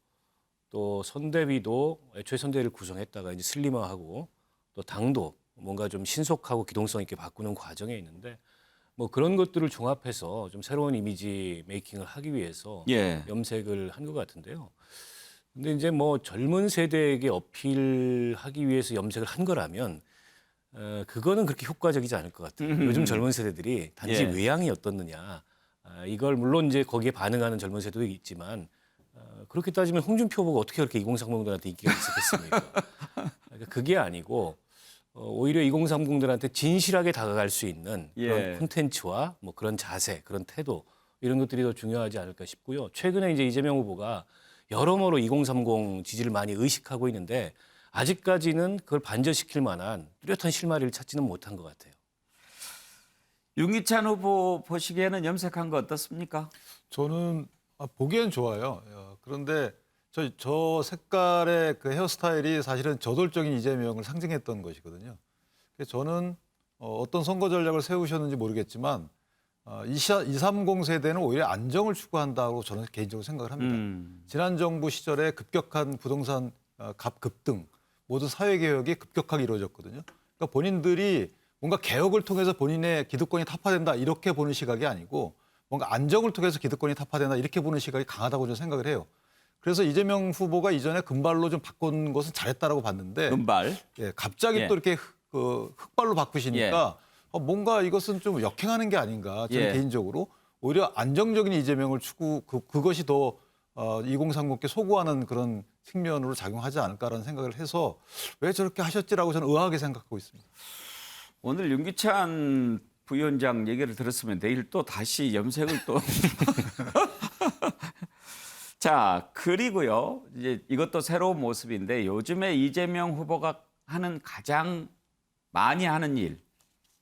G: 또 선대위도 애초에 선대위를 구성했다가 이제 슬림화하고 또 당도 뭔가 좀 신속하고 기동성 있게 바꾸는 과정에 있는데 뭐 그런 것들을 종합해서 좀 새로운 이미지 메이킹을 하기 위해서
A: 예.
G: 염색을 한 것 같은데요. 근데 이제 뭐 젊은 세대에게 어필하기 위해서 염색을 한 거라면 그거는 그렇게 효과적이지 않을 것 같아요. 요즘 젊은 세대들이 단지
A: 예.
G: 외양이 어떻느냐 이걸 물론 이제 거기에 반응하는 젊은 세대도 있지만 그렇게 따지면 홍준표 후보가 어떻게 그렇게 2030들한테 인기가 있었겠습니까? 그러니까 그게 아니고 오히려 2030들한테 진실하게 다가갈 수 있는 그런
A: 예.
G: 콘텐츠와 뭐 그런 자세, 그런 태도 이런 것들이 더 중요하지 않을까 싶고요. 최근에 이제 이재명 후보가 여러모로 2030 지지를 많이 의식하고 있는데 아직까지는 그걸 반전시킬 만한 뚜렷한 실마리를 찾지는 못한 것 같아요.
A: 윤기찬 후보 보시기에는 염색한 거 어떻습니까?
J: 저는 보기엔 좋아요. 그런데 저 색깔의 그 헤어스타일이 사실은 저돌적인 이재명을 상징했던 것이거든요. 그래서 저는 어떤 선거 전략을 세우셨는지 모르겠지만 230 세대는 오히려 안정을 추구한다고 저는 개인적으로 생각을 합니다. 지난 정부 시절에 급격한 부동산 값 급등, 모든 사회개혁이 급격하게 이루어졌거든요. 그러니까 본인들이 뭔가 개혁을 통해서 본인의 기득권이 타파된다 이렇게 보는 시각이 아니고 뭔가 안정을 통해서 기득권이 타파된다 이렇게 보는 시각이 강하다고 저는 생각을 해요. 그래서 이재명 후보가 이전에 금발로 좀 바꾼 것은 잘했다라고 봤는데
A: 금발?
J: 예, 갑자기
A: 예.
J: 또 이렇게 흑발로 바꾸시니까 뭔가 이것은 좀 역행하는 게 아닌가 저는
A: 예.
J: 개인적으로 오히려 안정적인 이재명을 그것이 더 2030께 소구하는 그런 측면으로 작용하지 않을까라는 생각을 해서 왜 저렇게 하셨지라고 저는 의아하게 생각하고 있습니다.
A: 오늘 윤기찬 부위원장 얘기를 들었으면 내일 또 다시 염색을 또. 자, 그리고요. 이제 이것도 새로운 모습인데 요즘에 이재명 후보가 하는 가장 많이 하는 일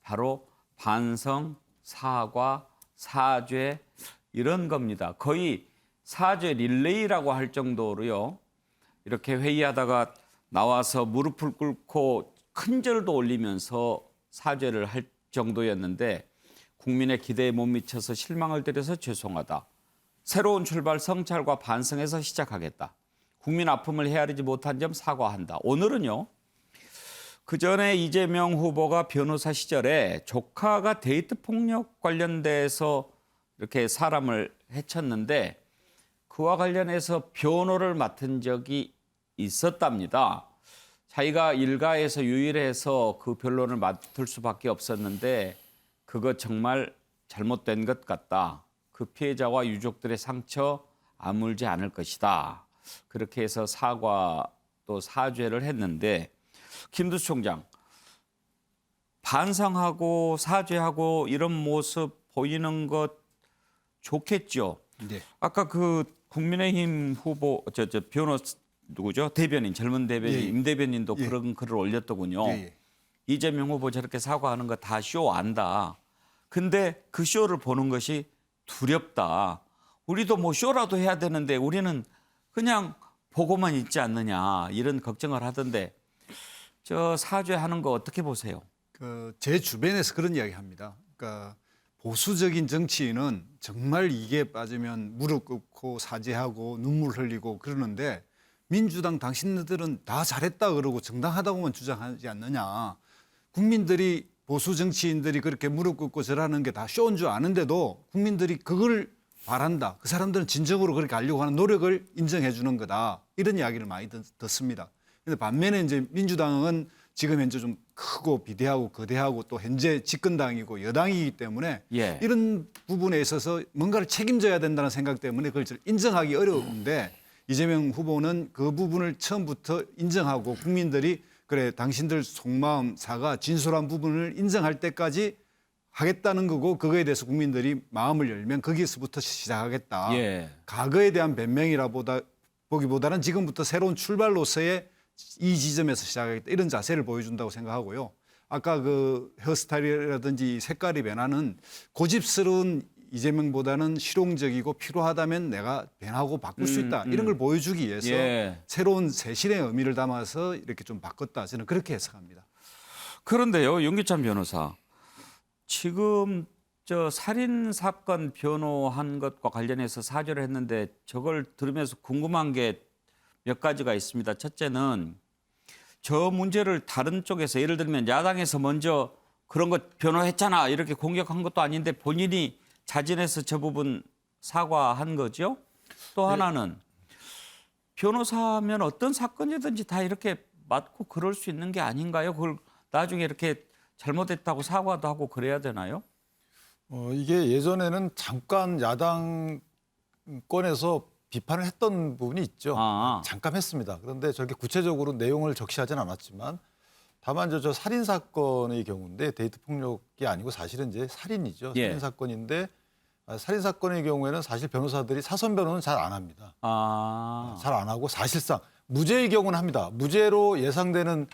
A: 바로 반성, 사과, 사죄 이런 겁니다. 거의 사죄 릴레이라고 할 정도로요. 이렇게 회의하다가 나와서 무릎을 꿇고 큰 절도 올리면서 사죄를 할 정도였는데 국민의 기대에 못 미쳐서 실망을 드려서 죄송하다. 새로운 출발 성찰과 반성에서 시작하겠다. 국민 아픔을 헤아리지 못한 점 사과한다. 오늘은요. 그전에 이재명 후보가 변호사 시절에 조카가 데이트 폭력 관련돼서 이렇게 사람을 해쳤는데 그와 관련해서 변호를 맡은 적이 있었답니다. 자기가 일가에서 유일해서 그 변론을 맡을 수밖에 없었는데 그거 정말 잘못된 것 같다. 그 피해자와 유족들의 상처 아물지 않을 것이다. 그렇게 해서 사과 또 사죄를 했는데 김두수 총장 반성하고 사죄하고 이런 모습 보이는 것 좋겠죠.
H: 네.
A: 아까 그 국민의힘 후보 저 변호 누구죠? 대변인 젊은 대변인
H: 예.
A: 임 대변인도
H: 예.
A: 그런 글을 올렸더군요.
H: 예.
A: 이재명 후보 저렇게 사과하는 거 다 쇼 안다. 근데 그 쇼를 보는 것이 두렵다. 우리도 뭐 쇼라도 해야 되는데 우리는 그냥 보고만 있지 않느냐 이런 걱정을 하던데 저 사죄하는 거 어떻게 보세요?
H: 제 주변에서 그런 이야기 합니다. 그러니까 보수적인 정치인은 정말 이게 빠지면 무릎 꿇고 사죄하고 눈물 흘리고 그러는데 민주당 당신들은 다 잘했다 그러고 정당하다고만 주장하지 않느냐. 국민들이 보수 정치인들이 그렇게 무릎 꿇고 절하는 게 다 쇼인 줄 아는데도 국민들이 그걸 바란다. 그 사람들은 진정으로 그렇게 하려고 하는 노력을 인정해 주는 거다. 이런 이야기를 많이 듣습니다. 근데 반면에 이제 민주당은 지금 현재 좀 크고 비대하고 거대하고 또 현재 집권당이고 여당이기 때문에
A: 예.
H: 이런 부분에 있어서 뭔가를 책임져야 된다는 생각 때문에 그걸 인정하기 어려운데 이재명 후보는 그 부분을 처음부터 인정하고 국민들이 그래 당신들 속마음 사과 진솔한 부분을 인정할 때까지 하겠다는 거고 그거에 대해서 국민들이 마음을 열면 거기서부터 시작하겠다.
A: 예.
H: 과거에 대한 변명이라 보기보다는 지금부터 새로운 출발로서의 이 지점에서 시작하겠다. 이런 자세를 보여준다고 생각하고요. 아까 그 헤어스타일이라든지 색깔이 변화는 고집스러운 이재명보다는 실용적이고 필요하다면 내가 변하고 바꿀 수 있다. 이런 걸 보여주기 위해서
A: 예.
H: 새로운 새신의 의미를 담아서 이렇게 좀 바꿨다. 저는 그렇게 해석합니다.
A: 그런데요, 윤기찬 변호사. 지금 저 살인 사건 변호한 것과 관련해서 사죄를 했는데 저걸 들으면서 궁금한 게 몇 가지가 있습니다. 첫째는 저 문제를 다른 쪽에서 예를 들면 야당에서 먼저 그런 것 변호했잖아 이렇게 공격한 것도 아닌데 본인이 자진해서 저 부분 사과한 거죠. 또 하나는 변호사면 어떤 사건이든지 다 이렇게 맞고 그럴 수 있는 게 아닌가요? 그걸 나중에 이렇게 잘못했다고 사과도 하고 그래야 되나요?
J: 이게 예전에는 잠깐 야당권에서 비판을 했던 부분이 있죠. 잠깐 했습니다. 그런데 저렇게 구체적으로 내용을 적시하진 않았지만 다만 저 살인 사건의 경우인데 데이트 폭력이 아니고 사실은 이제 살인이죠.
A: 예.
J: 살인 사건인데 살인 사건의 경우에는 사실 변호사들이 사선 변호는 잘 안 합니다. 잘 안 하고 사실상 무죄의 경우는 합니다. 무죄로 예상되는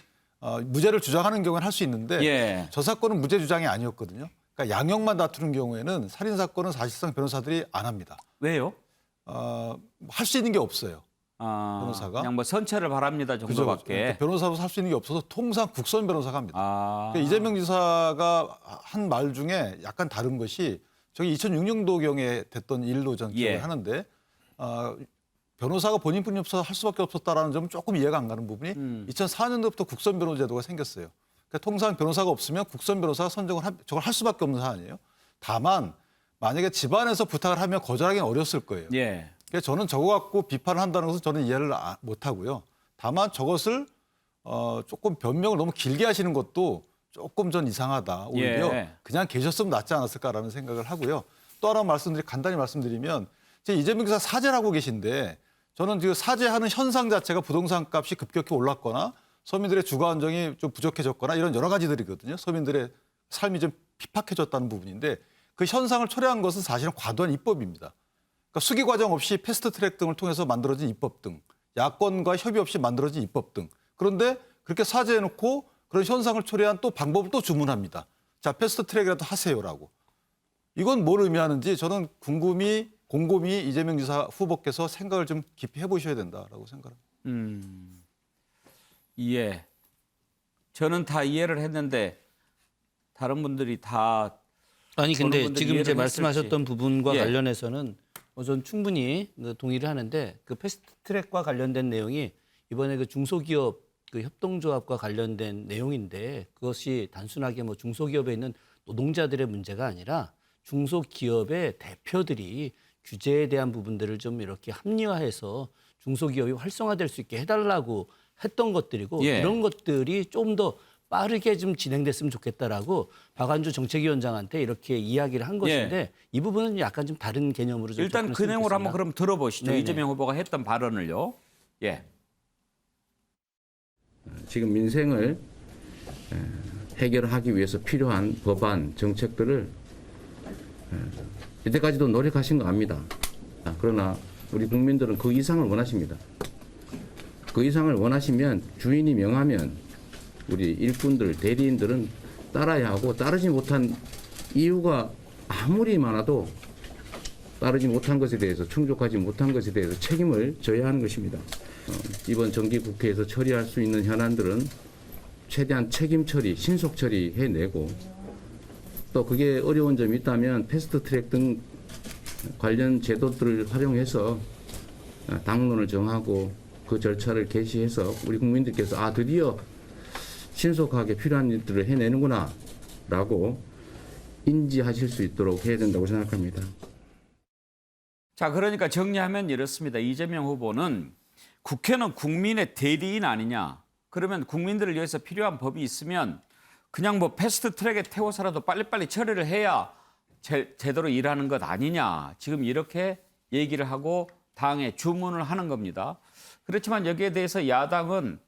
J: 무죄를 주장하는 경우는 할 수 있는데
A: 예.
J: 저 사건은 무죄 주장이 아니었거든요. 그러니까 양형만 다투는 경우에는 살인 사건은 사실상 변호사들이 안 합니다.
A: 왜요?
J: 할 수 있는 게 없어요. 변호사가.
A: 그냥 뭐 선처를 바랍니다 정도밖에.
J: 그러니까 변호사로 할 수 있는 게 없어서 통상 국선 변호사가 합니다. 그러니까 이재명 지사가 한 말 중에 약간 다른 것이 저기 2006년도경에 됐던 일로 전 기억을 하는데 변호사가 본인뿐이 없어서 할 수밖에 없었다라는 점은 조금 이해가 안 가는 부분이 2004년도부터 국선 변호 제도가 생겼어요. 그러니까 통상 변호사가 없으면 국선 변호사가 선정을 저걸 할 수밖에 없는 사안이에요. 다만 만약에 집안에서 부탁을 하면 거절하기는 어렸을 거예요.
A: 예.
J: 그래서 저는 저거 갖고 비판을 한다는 것은 저는 이해를 못 하고요. 다만 저것을 조금 변명을 너무 길게 하시는 것도 조금 전 이상하다. 오히려 그냥 계셨으면 낫지 않았을까라는 생각을 하고요. 또 하나 간단히 말씀드리면 이재명 기사 사죄를 하고 계신데 저는 지금 사죄하는 현상 자체가 부동산 값이 급격히 올랐거나 서민들의 주거 안정이 좀 부족해졌거나 이런 여러 가지들이거든요. 서민들의 삶이 좀 핍박해졌다는 부분인데 그 현상을 초래한 것은 사실은 과도한 입법입니다. 그러니까 수기 과정 없이 패스트트랙 등을 통해서 만들어진 입법 등, 야권과 협의 없이 만들어진 입법 등. 그런데 그렇게 사죄해놓고 그런 현상을 초래한 또 방법을 또 주문합니다. 자, 패스트트랙이라도 하세요라고. 이건 뭘 의미하는지 저는 곰곰이 이재명 지사 후보께서 생각을 좀 깊이 해보셔야 된다라고 생각합니다.
A: 이해. 저는 다 이해를 했는데 다른 분들이 다
K: 아니 근데
A: 분들이
K: 지금 이제
A: 이해를
K: 말씀하셨던
A: 했을지.
K: 부분과
A: 예.
K: 관련해서는 전 충분히 동의를 하는데 그 패스트트랙과 관련된 내용이 이번에 그 중소기업 그 협동조합과 관련된 내용인데 그것이 단순하게 뭐 중소기업에 있는 노동자들의 문제가 아니라 중소기업의 대표들이 규제에 대한 부분들을 좀 이렇게 합리화해서 중소기업이 활성화될 수 있게 해달라고 했던 것들이고 이런 것들이 좀 더 빠르게 좀 진행됐으면 좋겠다라고 박완주 정책위원장한테 이렇게 이야기를 한 것인데 이 부분은 약간 좀 다른 개념으로 좀
A: 일단 그 내용을 한번 그럼 들어보시죠.
K: 네네.
A: 이재명 후보가 했던 발언을요. 예.
D: 지금 민생을 해결하기 위해서 필요한 법안, 정책들을 이때까지도 노력하신 거 압니다. 그러나 우리 국민들은 그 이상을 원하십니다. 그 이상을 원하시면 주인이 명하면 우리 일꾼들, 대리인들은 따라야 하고 따르지 못한 이유가 아무리 많아도 따르지 못한 것에 대해서 충족하지 못한 것에 대해서 책임을 져야 하는 것입니다. 이번 정기국회에서 처리할 수 있는 현안들은 최대한 책임 처리, 신속 처리해내고 또 그게 어려운 점이 있다면 패스트트랙 등 관련 제도들을 활용해서 당론을 정하고 그 절차를 개시해서 우리 국민들께서 드디어 신속하게 필요한 일들을 해내는구나 라고 인지하실 수 있도록 해야 된다고 생각합니다.
A: 자, 그러니까 정리하면 이렇습니다. 이재명 후보는 국회는 국민의 대리인 아니냐. 그러면 국민들을 위해서 필요한 법이 있으면 그냥 뭐 패스트트랙에 태워서라도 빨리빨리 처리를 해야 제대로 일하는 것 아니냐. 지금 이렇게 얘기를 하고 당에 주문을 하는 겁니다. 그렇지만 여기에 대해서 야당은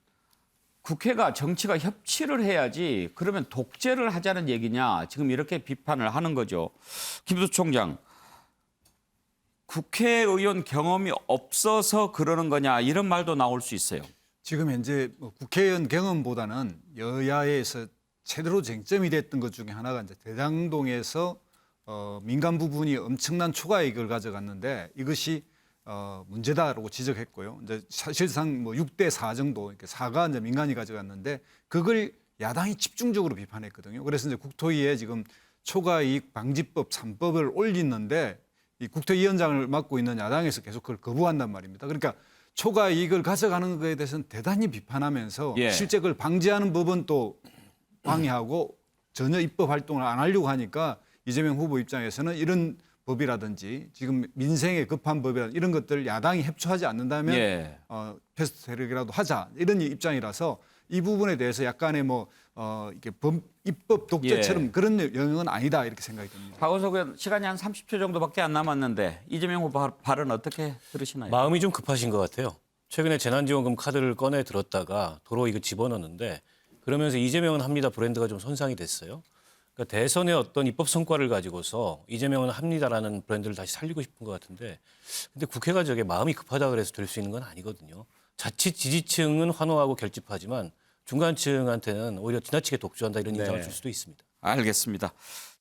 A: 국회가 정치가 협치를 해야지 그러면 독재를 하자는 얘기냐. 지금 이렇게 비판을 하는 거죠. 김두수 총장, 국회의원 경험이 없어서 그러는 거냐 이런 말도 나올 수 있어요.
H: 지금 현재 국회의원 경험보다는 여야에서 최대로 쟁점이 됐던 것 중에 하나가 이제 대장동에서 민간 부분이 엄청난 초과 이익을 가져갔는데 이것이 문제다라고 지적했고요. 이제 사실상 뭐 6대4 정도, 4가 이제 민간이 가져갔는데 그걸 야당이 집중적으로 비판했거든요. 그래서 이제 국토위에 지금 초과이익 방지법 3법을 올리는데 이 국토위원장을 맡고 있는 야당에서 계속 그걸 거부한단 말입니다. 그러니까 초과이익을 가져가는 것에 대해서는 대단히 비판하면서 실제 그걸 방지하는 법은 또 방해하고 전혀 입법 활동을 안 하려고 하니까 이재명 후보 입장에서는 이런 법이라든지 지금 민생에 급한 법이라든지 이런 것들 야당이 협조하지 않는다면 패스트트랙이라도 하자 이런 입장이라서 이 부분에 대해서 약간의 이렇게 입법 독재처럼 그런 영역은 아니다 이렇게 생각이 듭니다.
A: 박원석 의원 시간이 한 30초 정도밖에 안 남았는데 이재명 후보 발언 어떻게 들으시나요?
G: 마음이 좀 급하신 것 같아요. 최근에 재난지원금 카드를 꺼내 들었다가 도로 이거 집어넣는데 그러면서 이재명은 합니다 브랜드가 좀 손상이 됐어요. 그러니까 대선의 어떤 입법 성과를 가지고서 이재명은 합니다라는 브랜드를 다시 살리고 싶은 것 같은데 근데 국회가 저게 마음이 급하다 그래서 될 수 있는 건 아니거든요. 자칫 지지층은 환호하고 결집하지만 중간층한테는 오히려 지나치게 독주한다 이런 인상을 줄 수도 있습니다.
A: 알겠습니다.